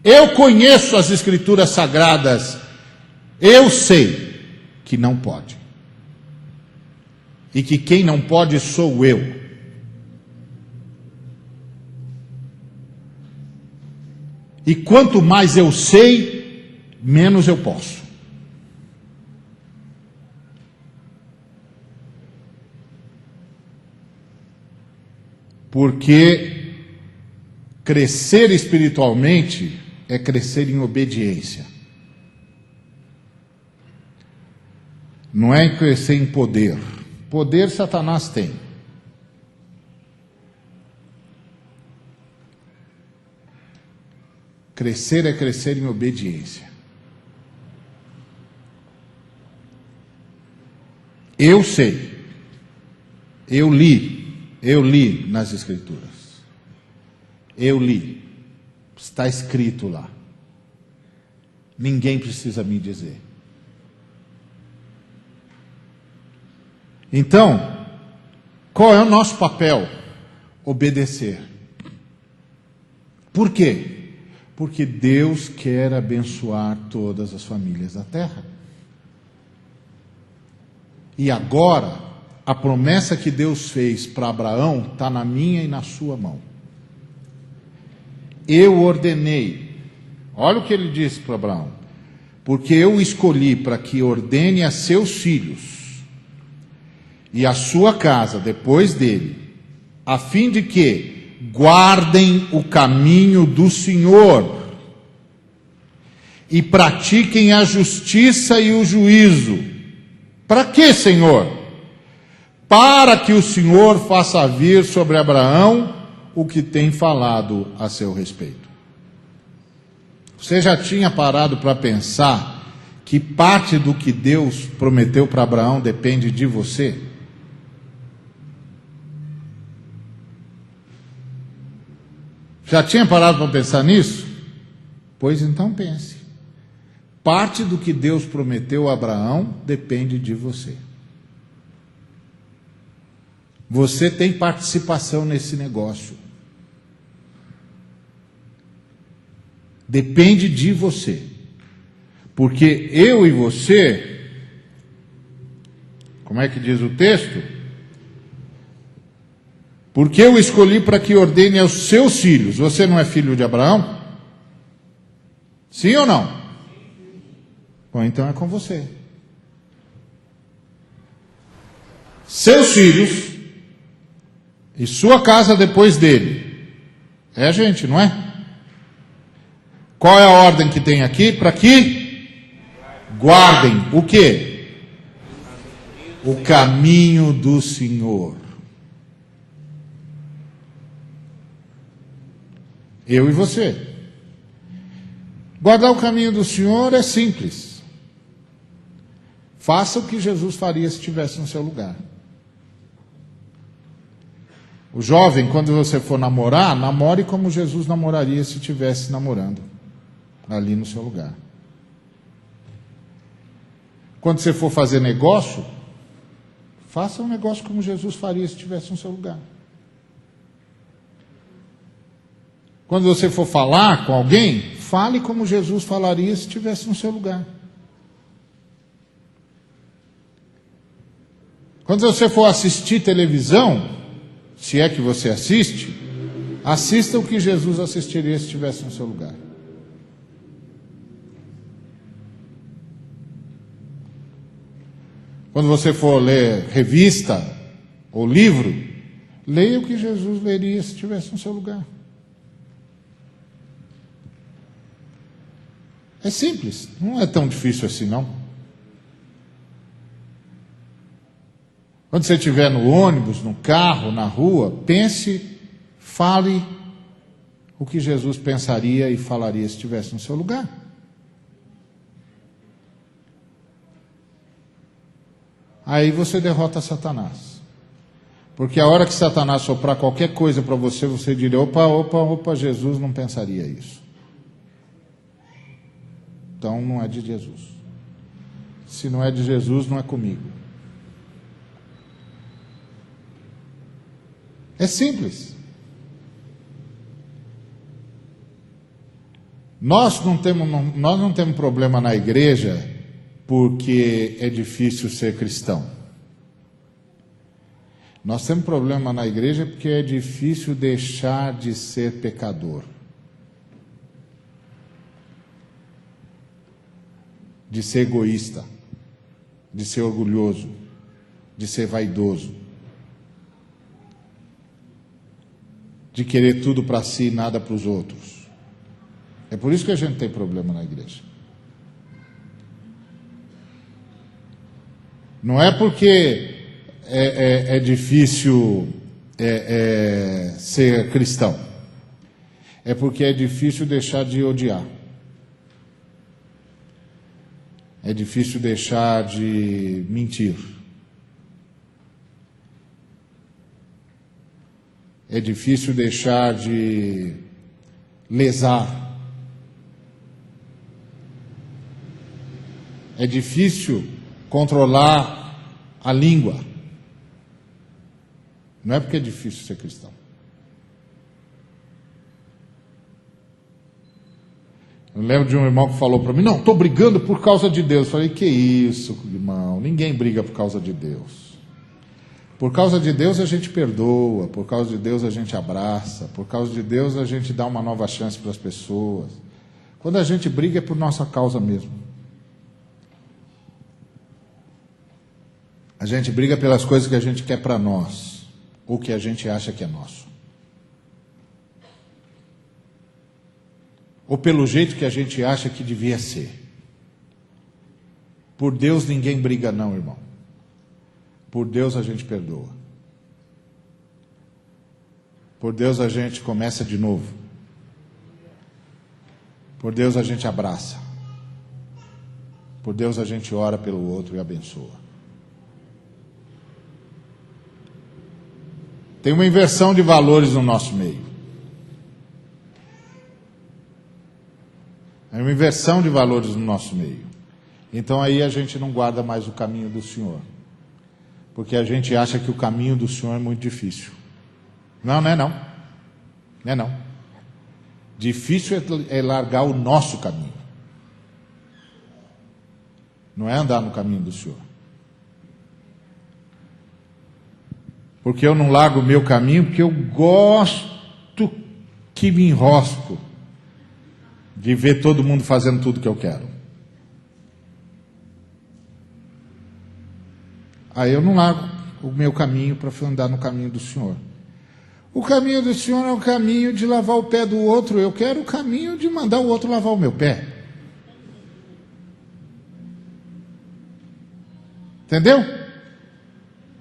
Eu conheço as Escrituras Sagradas. Eu sei que não pode. E que quem não pode sou eu. E quanto mais eu sei, menos eu posso. Porque crescer espiritualmente é crescer em obediência. Não é crescer em poder. Poder Satanás tem. Crescer é crescer em obediência. Eu sei. Eu li nas Escrituras. Eu li. Está escrito lá. Ninguém precisa me dizer. Então, qual é o nosso papel? Obedecer. Por quê? Porque Deus quer abençoar todas as famílias da terra. E agora, a promessa que Deus fez para Abraão está na minha e na sua mão. Eu ordenei. Olha o que ele disse para Abraão. Porque eu o escolhi para que ordene a seus filhos e a sua casa depois dele, a fim de que guardem o caminho do Senhor e pratiquem a justiça e o juízo. Para quê, Senhor? Para que o Senhor faça vir sobre Abraão o que tem falado a seu respeito. Você já tinha parado para pensar que parte do que Deus prometeu para Abraão depende de você? Já tinha parado para pensar nisso? Pois então pense. Parte do que Deus prometeu a Abraão depende de você. Você tem participação nesse negócio. Depende de você. Porque eu e você, como é que diz o texto? Porque eu escolhi para que ordene aos seus filhos. Você não é filho de Abraão? Sim ou não? Bom, então é com você. Seus filhos e sua casa depois dele. É a gente, não é? Qual é a ordem que tem aqui? Para que guardem o quê? O caminho do Senhor. Eu e você. Guardar o caminho do Senhor é simples. Faça o que Jesus faria se estivesse no seu lugar. O jovem, quando você for namorar, namore como Jesus namoraria se estivesse namorando ali no seu lugar. Quando você for fazer negócio, faça um negócio como Jesus faria se estivesse no seu lugar. Quando você for falar com alguém, fale como Jesus falaria se estivesse no seu lugar. Quando você for assistir televisão, se é que você assiste, assista o que Jesus assistiria se estivesse no seu lugar. Quando você for ler revista ou livro, leia o que Jesus leria se estivesse no seu lugar. É simples, não é tão difícil assim não. Quando você estiver no ônibus, no carro, na rua, pense, fale o que Jesus pensaria e falaria se estivesse no seu lugar. Aí você derrota Satanás. Porque a hora que Satanás soprar qualquer coisa para você, você diria, opa, Jesus não pensaria isso. Então não é de Jesus. Se não é de Jesus, não é comigo. É simples. Nós não temos problema na igreja porque é difícil ser cristão. Nós temos problema na igreja porque é difícil deixar de ser pecador. De ser egoísta, de ser orgulhoso, de ser vaidoso, de querer tudo para si e nada para os outros. É por isso que a gente tem problema na igreja. Não é porque é difícil ser cristão. É porque é difícil deixar de odiar. É difícil deixar de mentir. É difícil deixar de lesar. É difícil controlar a língua. Não é porque é difícil ser cristão. Eu lembro de um irmão que falou para mim, não, estou brigando por causa de Deus. Eu falei, que isso, irmão, ninguém briga por causa de Deus. Por causa de Deus a gente perdoa, por causa de Deus a gente abraça, por causa de Deus a gente dá uma nova chance para as pessoas. Quando a gente briga é por nossa causa mesmo. A gente briga pelas coisas que a gente quer para nós, ou que a gente acha que é nosso. Ou pelo jeito que a gente acha que devia ser. Por Deus ninguém briga não, irmão. Por Deus a gente perdoa. Por Deus a gente começa de novo. Por Deus a gente abraça. Por Deus a gente ora pelo outro e abençoa. Tem uma inversão de valores no nosso meio. É uma inversão de valores no nosso meio. Então aí a gente não guarda mais o caminho do Senhor. Porque a gente acha que o caminho do Senhor é muito difícil. Não, não é não. Não é não. Difícil é largar o nosso caminho. Não é andar no caminho do Senhor. Porque eu não largo o meu caminho, porque eu gosto que me enrosco de ver todo mundo fazendo tudo que eu quero. Aí eu não largo o meu caminho para andar no caminho do Senhor. O caminho do Senhor é o caminho de lavar o pé do outro. Eu quero o caminho de mandar o outro lavar o meu pé. Entendeu?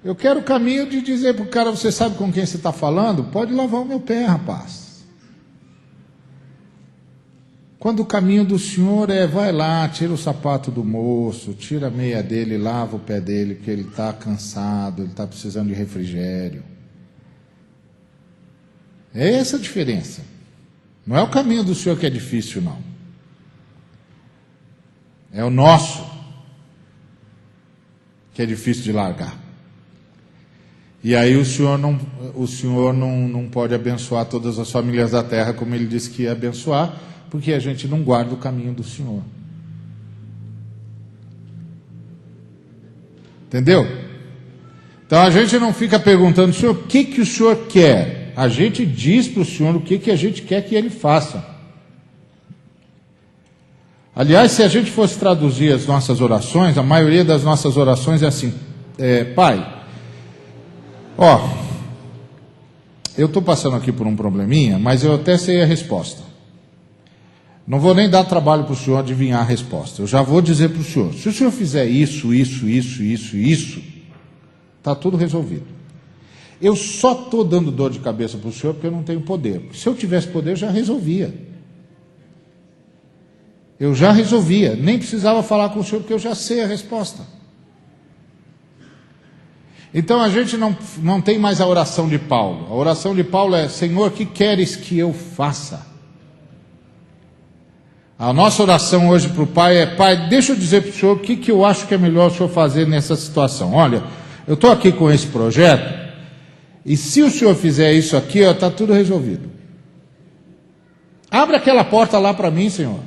Eu quero o caminho de dizer para o cara, você sabe com quem você está falando? Pode lavar o meu pé, rapaz. Quando o caminho do Senhor vai lá, tira o sapato do moço, tira a meia dele, lava o pé dele, porque ele está cansado, ele está precisando de refrigério. É essa a diferença. Não é o caminho do Senhor que é difícil, não. É o nosso que é difícil de largar. E aí o Senhor não pode abençoar todas as famílias da terra como Ele disse que ia abençoar, porque a gente não guarda o caminho do Senhor. Entendeu? Então a gente não fica perguntando, Senhor, o que o Senhor quer? A gente diz para o Senhor o que a gente quer que Ele faça. Aliás, se a gente fosse traduzir as nossas orações, a maioria das nossas orações é assim, Pai, eu estou passando aqui por um probleminha, mas eu até sei a resposta. Não vou nem dar trabalho para o Senhor adivinhar a resposta. Eu já vou dizer para o Senhor, se o Senhor fizer isso, está tudo resolvido. Eu só estou dando dor de cabeça para o Senhor porque eu não tenho poder. Se eu tivesse poder, eu já resolvia. Eu já resolvia. Nem precisava falar com o Senhor porque eu já sei a resposta. Então a gente não tem mais a oração de Paulo. A oração de Paulo é, Senhor, o que queres que eu faça? A nossa oração hoje para o Pai é: Pai, deixa eu dizer para o Senhor o que eu acho que é melhor o Senhor fazer nessa situação. Olha, eu estou aqui com esse projeto, e se o Senhor fizer isso aqui, está tudo resolvido. Abre aquela porta lá para mim, Senhor.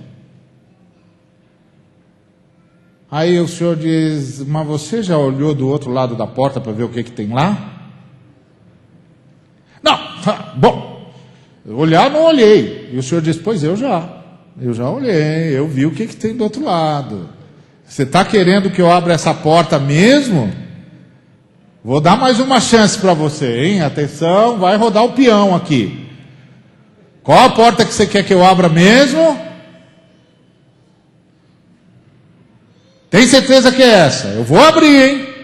Aí o Senhor diz: mas você já olhou do outro lado da porta para ver o que tem lá? Não, bom, olhar não olhei. E o Senhor diz: pois eu já olhei, eu vi o que tem do outro lado. Você está querendo que eu abra essa porta mesmo? Vou dar mais uma chance para você, hein? Atenção, vai rodar o peão aqui. Qual a porta que você quer que eu abra mesmo? Tem certeza que é essa? Eu vou abrir, hein?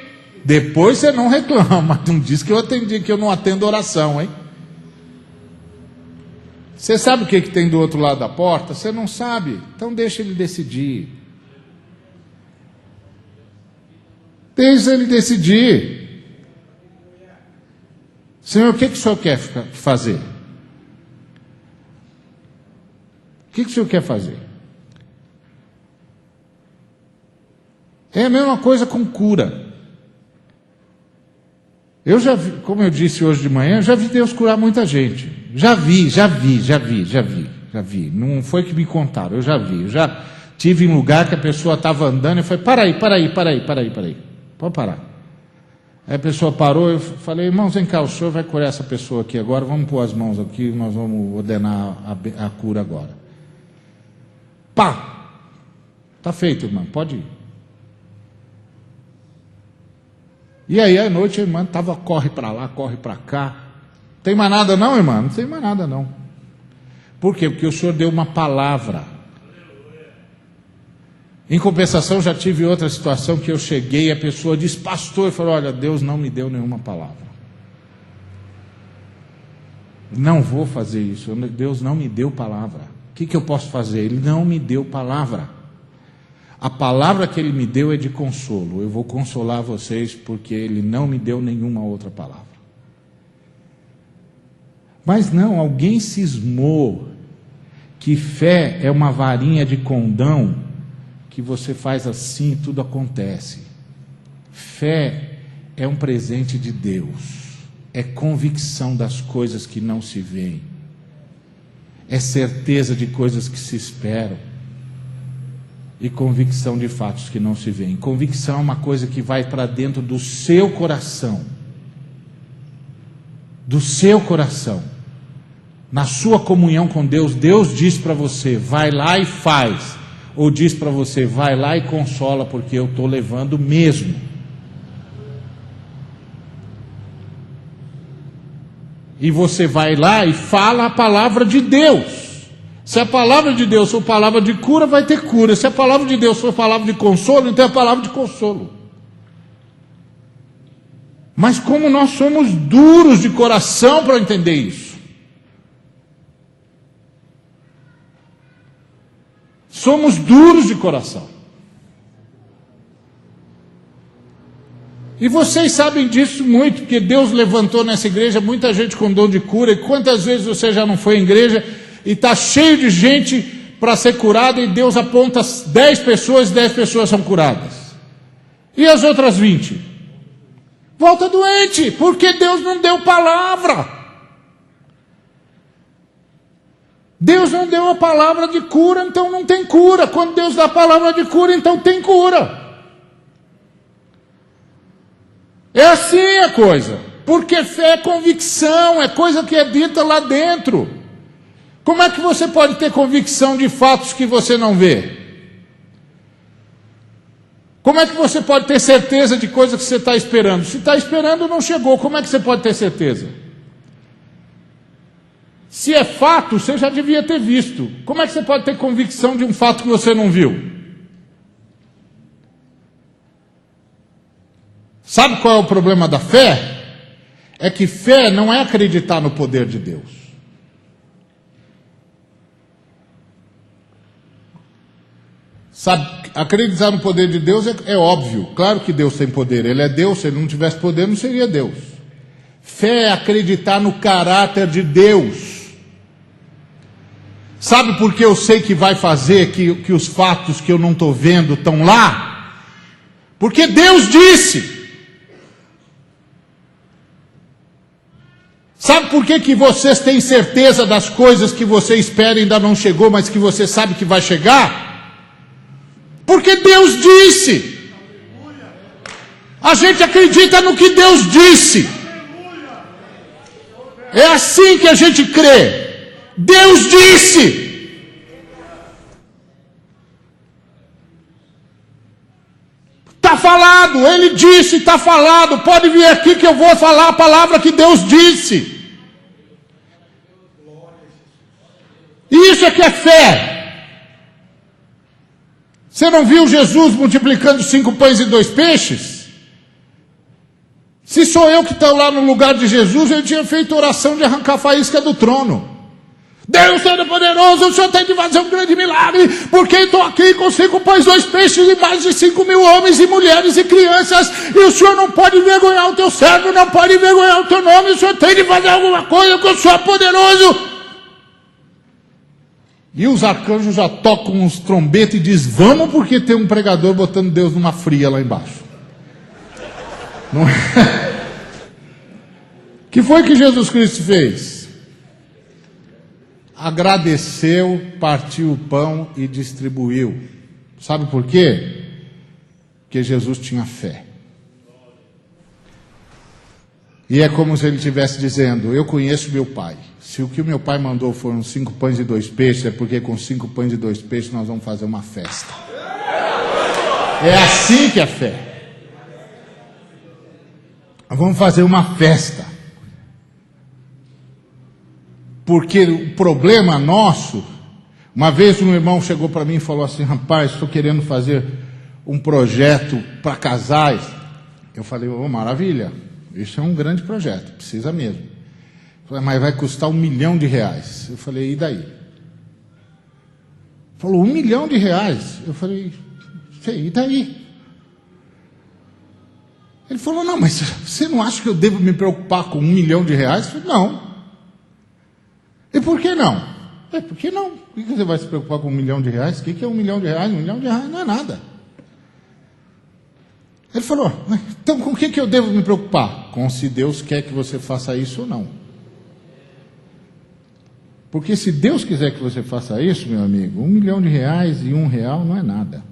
Depois você não reclama, mas não diz que eu atendi, que eu não atendo oração, hein? Você sabe o que tem do outro lado da porta? Você não sabe? Então deixa ele decidir. Deixa ele decidir. Senhor, o que o Senhor quer fazer? O que o Senhor quer fazer? É a mesma coisa com cura. Eu já vi, como eu disse hoje de manhã, eu já vi Deus curar muita gente. Já vi. Não foi que me contaram, eu já vi. Eu já tive em lugar que a pessoa estava andando e foi: para aí. Pode parar. Aí a pessoa parou, eu falei: irmãos, vem cá, o senhor vai curar essa pessoa aqui agora, vamos pôr as mãos aqui, nós vamos ordenar a cura agora. Pá! Está feito, irmão, pode ir. E aí, à noite, a irmã corre para lá, corre para cá. Tem mais nada não, irmã? Não tem mais nada não. Por quê? Porque o Senhor deu uma palavra. Em compensação, já tive outra situação que eu cheguei e a pessoa disse: pastor, eu falei: olha, Deus não me deu nenhuma palavra. Não vou fazer isso. Deus não me deu palavra. O que eu posso fazer? Ele não me deu palavra. A palavra que Ele me deu é de consolo. Eu vou consolar vocês porque Ele não me deu nenhuma outra palavra. Mas não, alguém cismou que fé é uma varinha de condão que você faz assim e tudo acontece. Fé é um presente de Deus. É convicção das coisas que não se veem. É certeza de coisas que se esperam. E convicção de fatos que não se veem. Convicção é uma coisa que vai para dentro do seu coração. Do seu coração. Na sua comunhão com Deus, Deus diz para você: vai lá e faz. Ou diz para você: vai lá e consola, porque eu estou levando mesmo. E você vai lá e fala a palavra de Deus. Se a palavra de Deus for palavra de cura, vai ter cura. Se a palavra de Deus for palavra de consolo, então é a palavra de consolo. Mas como nós somos duros de coração para entender isso. Somos duros de coração. E vocês sabem disso muito, porque Deus levantou nessa igreja muita gente com dom de cura. E quantas vezes você já não foi em igreja e está cheio de gente para ser curada, e Deus aponta 10 pessoas, 10 pessoas são curadas. E as outras 20? Volta doente, porque Deus não deu palavra. Deus não deu a palavra de cura, então não tem cura. Quando Deus dá a palavra de cura, então tem cura. É assim a coisa. Porque fé é convicção, é coisa que é dita lá dentro. Como é que você pode ter convicção de fatos que você não vê? Como é que você pode ter certeza de coisa que você está esperando? Se está esperando, não chegou. Como é que você pode ter certeza? Se é fato, você já devia ter visto. Como é que você pode ter convicção de um fato que você não viu? Sabe qual é o problema da fé? É que fé não é acreditar no poder de Deus. Sabe, acreditar no poder de Deus é óbvio. Claro que Deus tem poder. Ele é Deus. Se ele não tivesse poder, não seria Deus. Fé é acreditar no caráter de Deus. Sabe por que eu sei que vai fazer, que os fatos que eu não estou vendo estão lá? Porque Deus disse. Sabe por que vocês têm certeza das coisas que você espera e ainda não chegou, mas que você sabe que vai chegar? Porque Deus disse. A gente acredita no que Deus disse. É assim que a gente crê. Deus disse. Está falado, Ele disse, está falado. Pode vir aqui que eu vou falar a palavra que Deus disse. Isso é que é fé. Você não viu Jesus multiplicando 5 pães e 2 peixes? Se sou eu que estou lá no lugar de Jesus, eu tinha feito oração de arrancar a faísca do trono. Deus Todo-Poderoso, o Senhor tem de fazer um grande milagre, porque estou aqui com 5 pães, 2 peixes e mais de 5.000 homens e mulheres e crianças, e o Senhor não pode envergonhar o teu servo, não pode envergonhar o teu nome, o Senhor tem de fazer alguma coisa, porque o Senhor é poderoso. E os arcanjos já tocam uns trombetes e diz: vamos, porque tem um pregador botando Deus numa fria lá embaixo. Não é? Que foi que Jesus Cristo fez? Agradeceu, partiu o pão e distribuiu. Sabe por quê? Porque Jesus tinha fé. E é como se ele estivesse dizendo: eu conheço meu Pai. Se o que o meu Pai mandou foram 5 pães e 2 peixes, é porque com 5 pães e 2 peixes nós vamos fazer uma festa. É assim que é fé. Vamos fazer uma festa. Porque o problema nosso, uma vez um irmão chegou para mim e falou assim: rapaz, estou querendo fazer um projeto para casais. Eu falei: oh, maravilha, isso é um grande projeto, precisa mesmo. Eu falei: mas vai custar R$1 milhão. Eu falei: e daí? Falou: R$1 milhão. Eu falei: sei, e daí? Ele falou: não, mas você não acha que eu devo me preocupar com R$1 milhão? Eu falei: não. E por que não? Por que não? Por que você vai se preocupar com R$1 milhão? O que é R$1 milhão? R$1 milhão não é nada. Ele falou: então com o que eu devo me preocupar? Com se Deus quer que você faça isso ou não. Porque se Deus quiser que você faça isso, meu amigo, R$1 milhão e R$1 não é nada.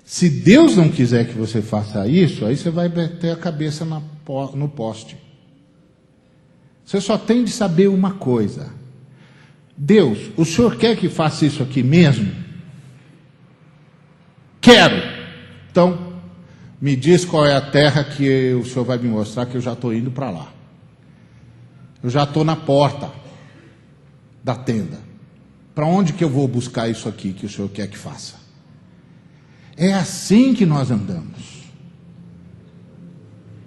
Se Deus não quiser que você faça isso, aí você vai bater a cabeça no poste. Você só tem de saber uma coisa: Deus, o Senhor quer que faça isso aqui mesmo? Quero. Então, me diz qual é a terra que o Senhor vai me mostrar, que eu já estou indo para lá. Eu já estou na porta da tenda. Para onde que eu vou buscar isso aqui que o Senhor quer que faça? É assim que nós andamos.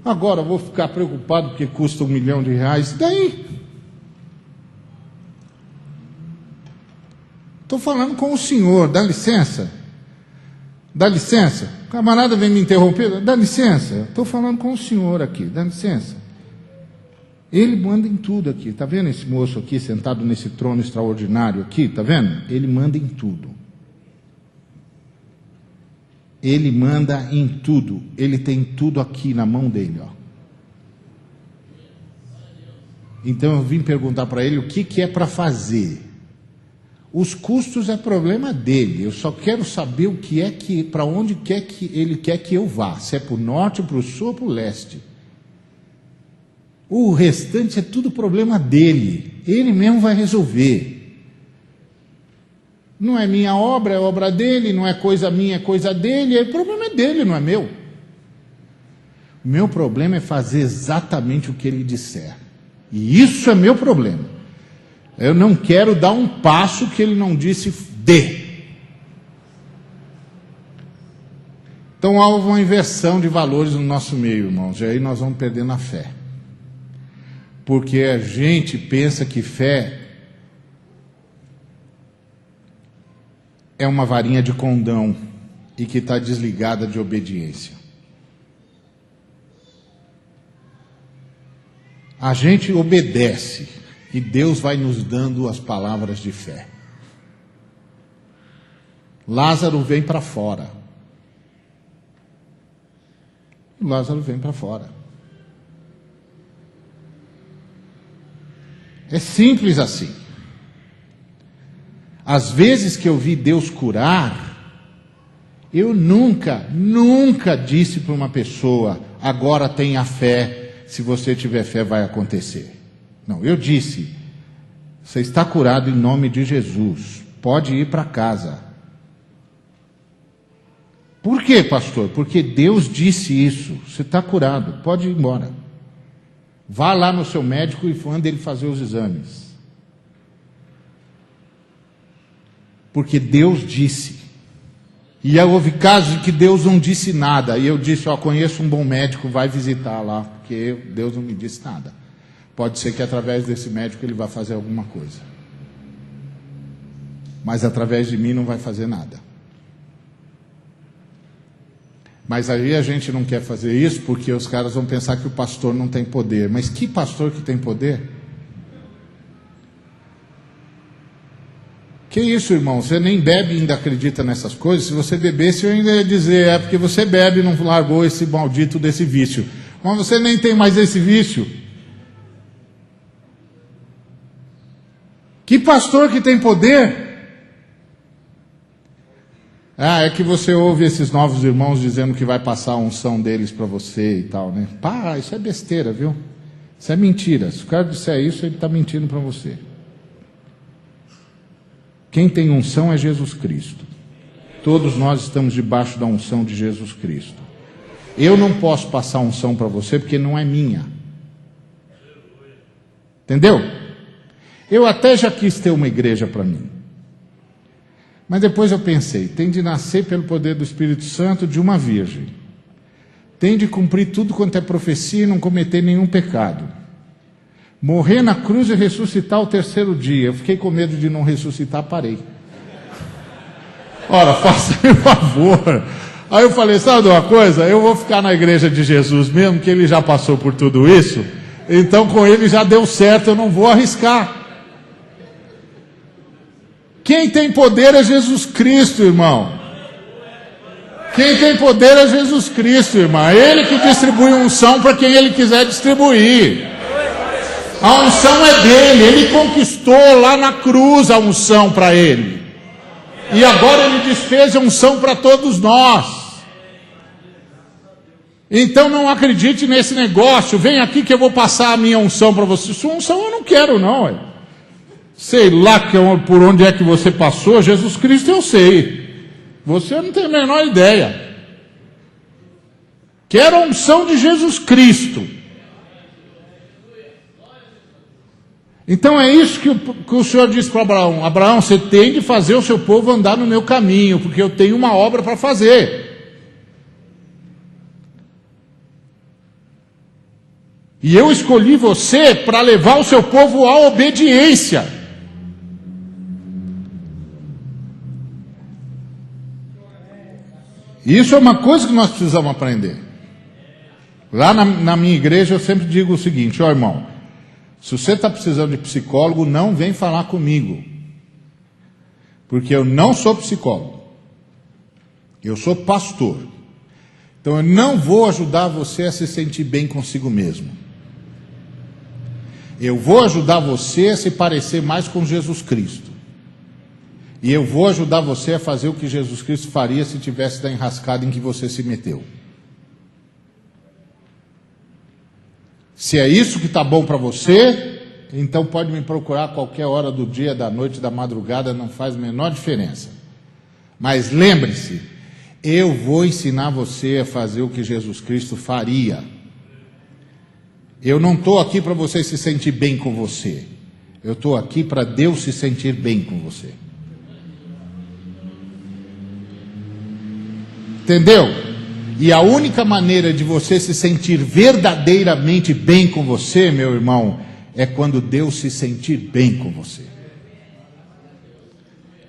Agora eu vou ficar preocupado porque custa R$1 milhão. E daí? Estou falando com o senhor, dá licença. Dá licença. O camarada vem me interromper, dá licença. Estou falando com o senhor aqui, dá licença. Ele manda em tudo aqui. Está vendo esse moço aqui sentado nesse trono extraordinário aqui? Está vendo? Ele manda em tudo. Ele manda em tudo. Ele tem tudo aqui na mão dele, ó. Então eu vim perguntar para ele o que é para fazer. Os custos é problema dele. Eu só quero saber o que é que, para onde quer que ele quer que eu vá. Se é para o norte, para o sul ou para o leste. O restante é tudo problema dele. Ele mesmo vai resolver. Não é minha obra, é obra dele. Não é coisa minha, é coisa dele. O problema é dele, não é meu. O meu problema é fazer exatamente o que ele disser. E isso é meu problema. Eu não quero dar um passo que ele não disse dê. Então há uma inversão de valores no nosso meio, irmãos. E aí nós vamos perdendo a fé. Porque a gente pensa que fé é uma varinha de condão e que está desligada de obediência. A gente obedece E Deus vai nos dando as palavras de fé. Lázaro vem para fora. Lázaro vem para fora. É simples assim. Às vezes que eu vi Deus curar, eu nunca disse para uma pessoa, agora tenha fé, se você tiver fé vai acontecer. Não, eu disse, você está curado em nome de Jesus, pode ir para casa. Por quê, pastor? Porque Deus disse isso, você está curado, pode ir embora. Vá lá no seu médico e manda ele fazer os exames. Porque Deus disse. E houve casos em que Deus não disse nada. E eu disse, conheço um bom médico, vai visitar lá, porque Deus não me disse nada. Pode ser que através desse médico ele vá fazer alguma coisa. Mas através de mim não vai fazer nada. Mas aí a gente não quer fazer isso porque os caras vão pensar que o pastor não tem poder. Mas que pastor que tem poder? Que isso, irmão? Você nem bebe e ainda acredita nessas coisas? Se você bebesse, eu ainda ia dizer, é porque você bebe e não largou esse maldito desse vício. Mas você nem tem mais esse vício. Que pastor que tem poder? É que você ouve esses novos irmãos dizendo que vai passar a unção deles para você e tal, né? Pá, isso é besteira, viu? Isso é mentira. Se o cara disser isso, ele está mentindo para você. Quem tem unção é Jesus Cristo. Todos nós estamos debaixo da unção de Jesus Cristo. Eu não posso passar unção para você porque não é minha. Entendeu? Eu até já quis ter uma igreja para mim. Mas depois eu pensei, tem de nascer pelo poder do Espírito Santo de uma virgem. Tem de cumprir tudo quanto é profecia e não cometer nenhum pecado. Morrer na cruz e ressuscitar ao terceiro dia. Eu fiquei com medo de não ressuscitar, parei. Ora, faça-me um favor. Aí eu falei, sabe de uma coisa? Eu vou ficar na igreja de Jesus mesmo, que ele já passou por tudo isso. Então com ele já deu certo, eu não vou arriscar. Quem tem poder é Jesus Cristo, irmão. Quem tem poder é Jesus Cristo, irmão. É Ele que distribui unção para quem Ele quiser distribuir. A unção é dele. Ele conquistou lá na cruz a unção para Ele. E agora Ele desfez a unção para todos nós. Então não acredite nesse negócio. Vem aqui que eu vou passar a minha unção para você. Sua unção eu não quero não, ué. Sei lá por onde é que você passou, Jesus Cristo eu sei. Você não tem a menor ideia. Quero a unção de Jesus Cristo. Então é isso que o Senhor disse para Abraão. Abraão, você tem de fazer o seu povo andar no meu caminho, porque eu tenho uma obra para fazer. E eu escolhi você para levar o seu povo à obediência. Isso é uma coisa que nós precisamos aprender. Lá na minha igreja eu sempre digo o seguinte, irmão, se você está precisando de psicólogo, não vem falar comigo. Porque eu não sou psicólogo. Eu sou pastor. Então eu não vou ajudar você a se sentir bem consigo mesmo. Eu vou ajudar você a se parecer mais com Jesus Cristo. E eu vou ajudar você a fazer o que Jesus Cristo faria se tivesse da enrascada em que você se meteu. Se é isso que está bom para você, então pode me procurar a qualquer hora do dia, da noite, da madrugada, não faz a menor diferença. Mas lembre-se, eu vou ensinar você a fazer o que Jesus Cristo faria. Eu não estou aqui para você se sentir bem com você. Eu estou aqui para Deus se sentir bem com você. Entendeu? E a única maneira de você se sentir verdadeiramente bem com você, meu irmão, é quando Deus se sentir bem com você.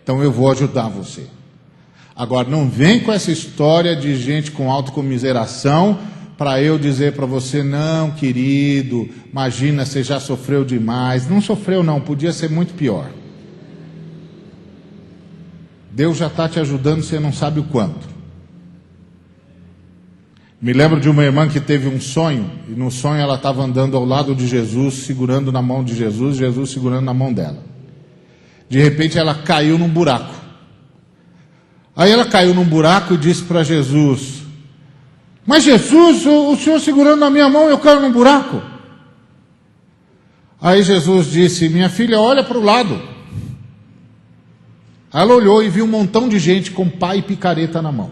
Então eu vou ajudar você. Agora, não vem com essa história de gente com autocomiseração, para eu dizer para você, não, querido, imagina, você já sofreu demais. Não sofreu não, podia ser muito pior. Deus já está te ajudando, você não sabe o quanto. Me lembro de uma irmã que teve um sonho, e no sonho ela estava andando ao lado de Jesus, segurando na mão de Jesus, Jesus segurando na mão dela. De repente ela caiu num buraco. Aí ela caiu num buraco e disse para Jesus, mas Jesus, o Senhor segurando na minha mão, eu caio num buraco. Aí Jesus disse, minha filha, olha para o lado. Ela olhou e viu um montão de gente com pá e picareta na mão,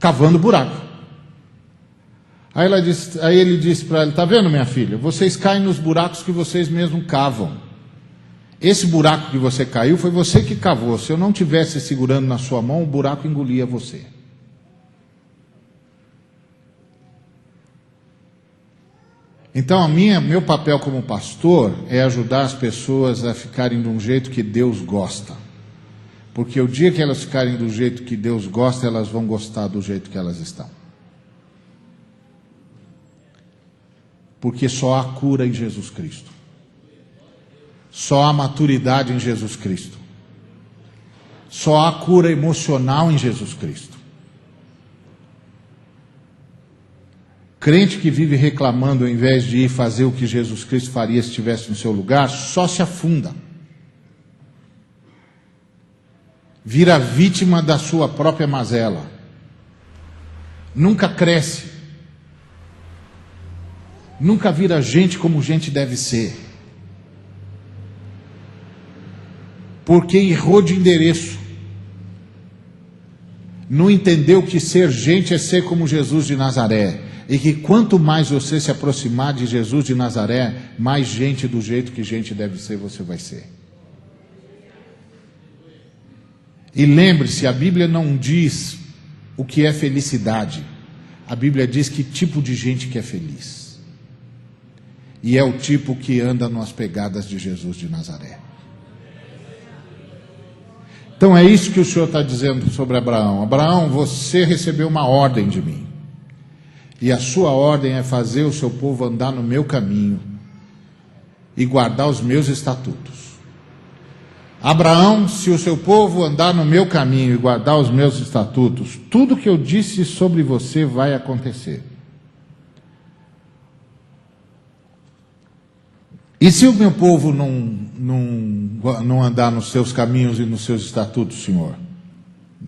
cavando buraco. Aí ele disse para ela, está vendo, minha filha, vocês caem nos buracos que vocês mesmos cavam. Esse buraco que você caiu foi você que cavou. Se eu não tivesse segurando na sua mão, o buraco engolia você. Então, meu papel como pastor é ajudar as pessoas a ficarem de um jeito que Deus gosta. Porque o dia que elas ficarem do jeito que Deus gosta, elas vão gostar do jeito que elas estão. Porque só há cura em Jesus Cristo. Só há maturidade em Jesus Cristo. Só há cura emocional em Jesus Cristo. Crente que vive reclamando ao invés de ir fazer o que Jesus Cristo faria se estivesse no seu lugar, só se afunda. Vira vítima da sua própria mazela. Nunca cresce. Nunca vira gente como gente deve ser. Porque errou de endereço. Não entendeu que ser gente é ser como Jesus de Nazaré. E que quanto mais você se aproximar de Jesus de Nazaré, mais gente do jeito que gente deve ser você vai ser. E lembre-se, a Bíblia não diz o que é felicidade. A Bíblia diz que tipo de gente que é feliz. E é o tipo que anda nas pegadas de Jesus de Nazaré. Então é isso que o Senhor está dizendo sobre Abraão. Abraão, você recebeu uma ordem de mim. E a sua ordem é fazer o seu povo andar no meu caminho e guardar os meus estatutos. Abraão, se o seu povo andar no meu caminho e guardar os meus estatutos, tudo que eu disse sobre você vai acontecer. E se o meu povo não andar nos seus caminhos e nos seus estatutos, Senhor?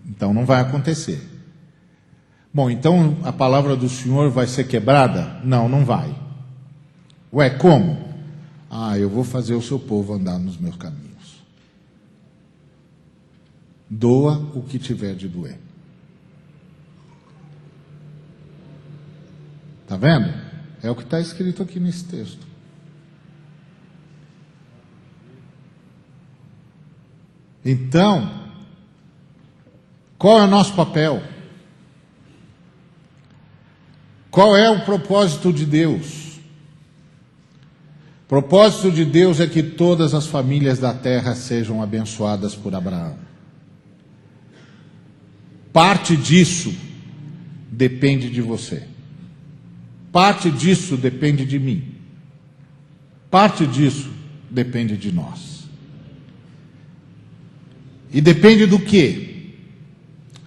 Então não vai acontecer. Bom, então a palavra do Senhor vai ser quebrada? Não, não vai. Ué, como? Eu vou fazer o seu povo andar nos meus caminhos. Doa o que tiver de doer. Está vendo? É o que está escrito aqui nesse texto. Então, qual é o nosso papel? Qual é o propósito de Deus? O propósito de Deus é que todas as famílias da terra sejam abençoadas por Abraão. Parte disso depende de você. Parte disso depende de mim. Parte disso depende de nós. E depende do quê?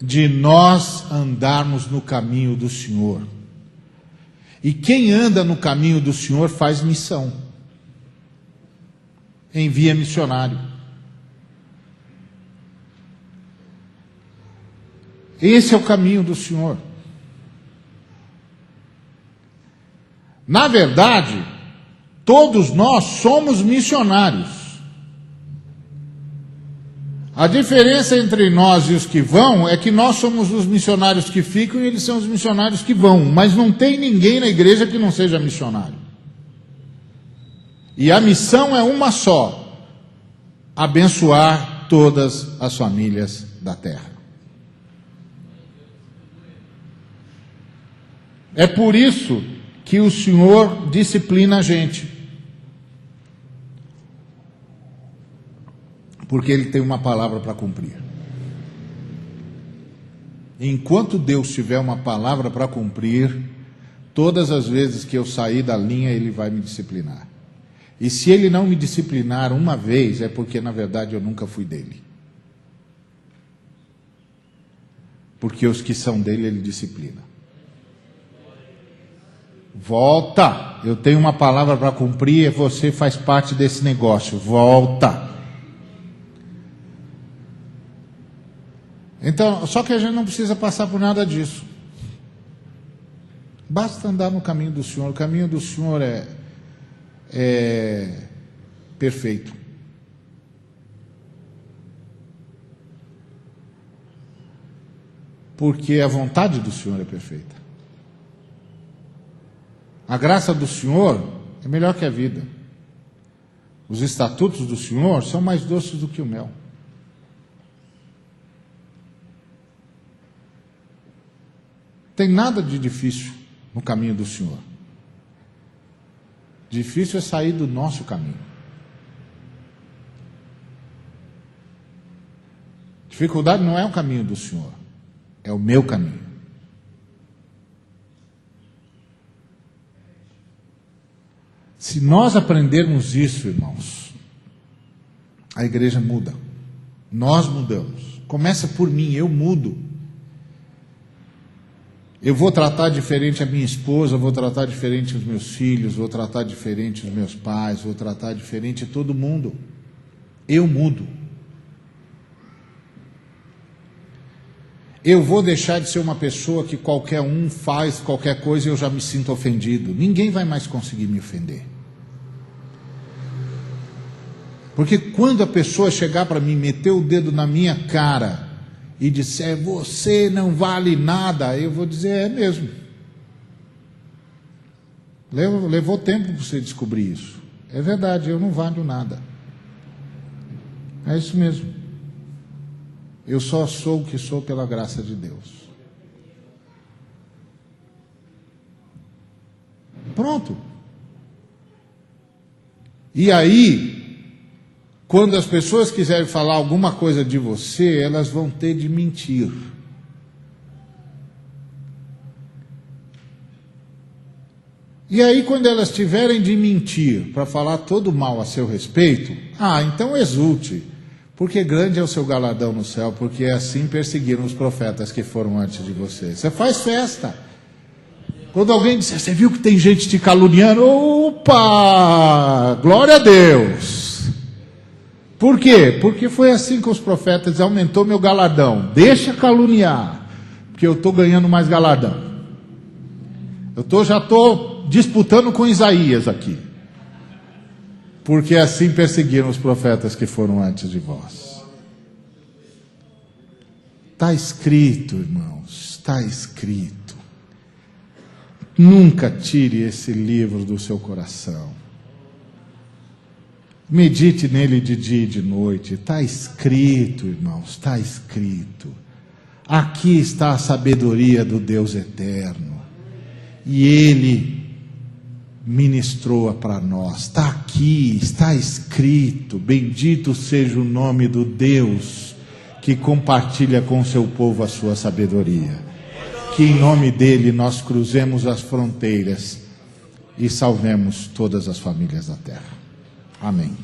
De nós andarmos no caminho do Senhor. E quem anda no caminho do Senhor faz missão. Envia missionário. Esse é o caminho do Senhor. Na verdade, todos nós somos missionários. A diferença entre nós e os que vão é que nós somos os missionários que ficam e eles são os missionários que vão. Mas não tem ninguém na igreja que não seja missionário. E a missão é uma só: abençoar todas as famílias da terra. É por isso que o Senhor disciplina a gente. Porque Ele tem uma palavra para cumprir. Enquanto Deus tiver uma palavra para cumprir, todas as vezes que eu sair da linha, Ele vai me disciplinar. E se Ele não me disciplinar uma vez, é porque na verdade eu nunca fui dele. Porque os que são dele, Ele disciplina. Volta, eu tenho uma palavra para cumprir e você faz parte desse negócio. Volta. Então, só que a gente não precisa passar por nada disso. Basta andar no caminho do Senhor. O caminho do Senhor é perfeito. Porque a vontade do Senhor é perfeita. A graça do Senhor é melhor que a vida. Os estatutos do Senhor são mais doces do que o mel. Tem nada de difícil no caminho do Senhor. Difícil é sair do nosso caminho. Dificuldade não é o caminho do Senhor, é o meu caminho. Se nós aprendermos isso, irmãos, a igreja muda. Nós mudamos. Começa por mim, eu mudo. Eu vou tratar diferente a minha esposa, vou tratar diferente os meus filhos, vou tratar diferente os meus pais, vou tratar diferente todo mundo. Eu mudo. Eu vou deixar de ser uma pessoa que qualquer um faz qualquer coisa e eu já me sinto ofendido. Ninguém vai mais conseguir me ofender. Porque quando a pessoa chegar para mim, meter o dedo na minha cara e disser, você não vale nada, eu vou dizer, é mesmo. Levou tempo para você descobrir isso. É verdade, eu não valho nada. É isso mesmo. Eu só sou o que sou pela graça de Deus. Pronto. E aí, quando as pessoas quiserem falar alguma coisa de você, elas vão ter de mentir. E aí, quando elas tiverem de mentir para falar todo mal a seu respeito, então exulte. Porque grande é o seu galardão no céu, porque assim perseguiram os profetas que foram antes de você. Você faz festa. Quando alguém disser, você viu que tem gente te caluniando? Opa! Glória a Deus! Por quê? Porque foi assim com os profetas, aumentou meu galardão. Deixa caluniar, porque eu estou ganhando mais galardão. Já estou disputando com Isaías aqui. Porque assim perseguiram os profetas que foram antes de vós. Está escrito, irmãos, está escrito. Nunca tire esse livro do seu coração. Medite nele de dia e de noite. Está escrito, irmãos, está escrito. Aqui está a sabedoria do Deus eterno. E Ele ministrou-a para nós. Está aqui, está escrito. Bendito seja o nome do Deus que compartilha com o seu povo a sua sabedoria. Que em nome dele nós cruzemos as fronteiras e salvemos todas as famílias da terra. Amém.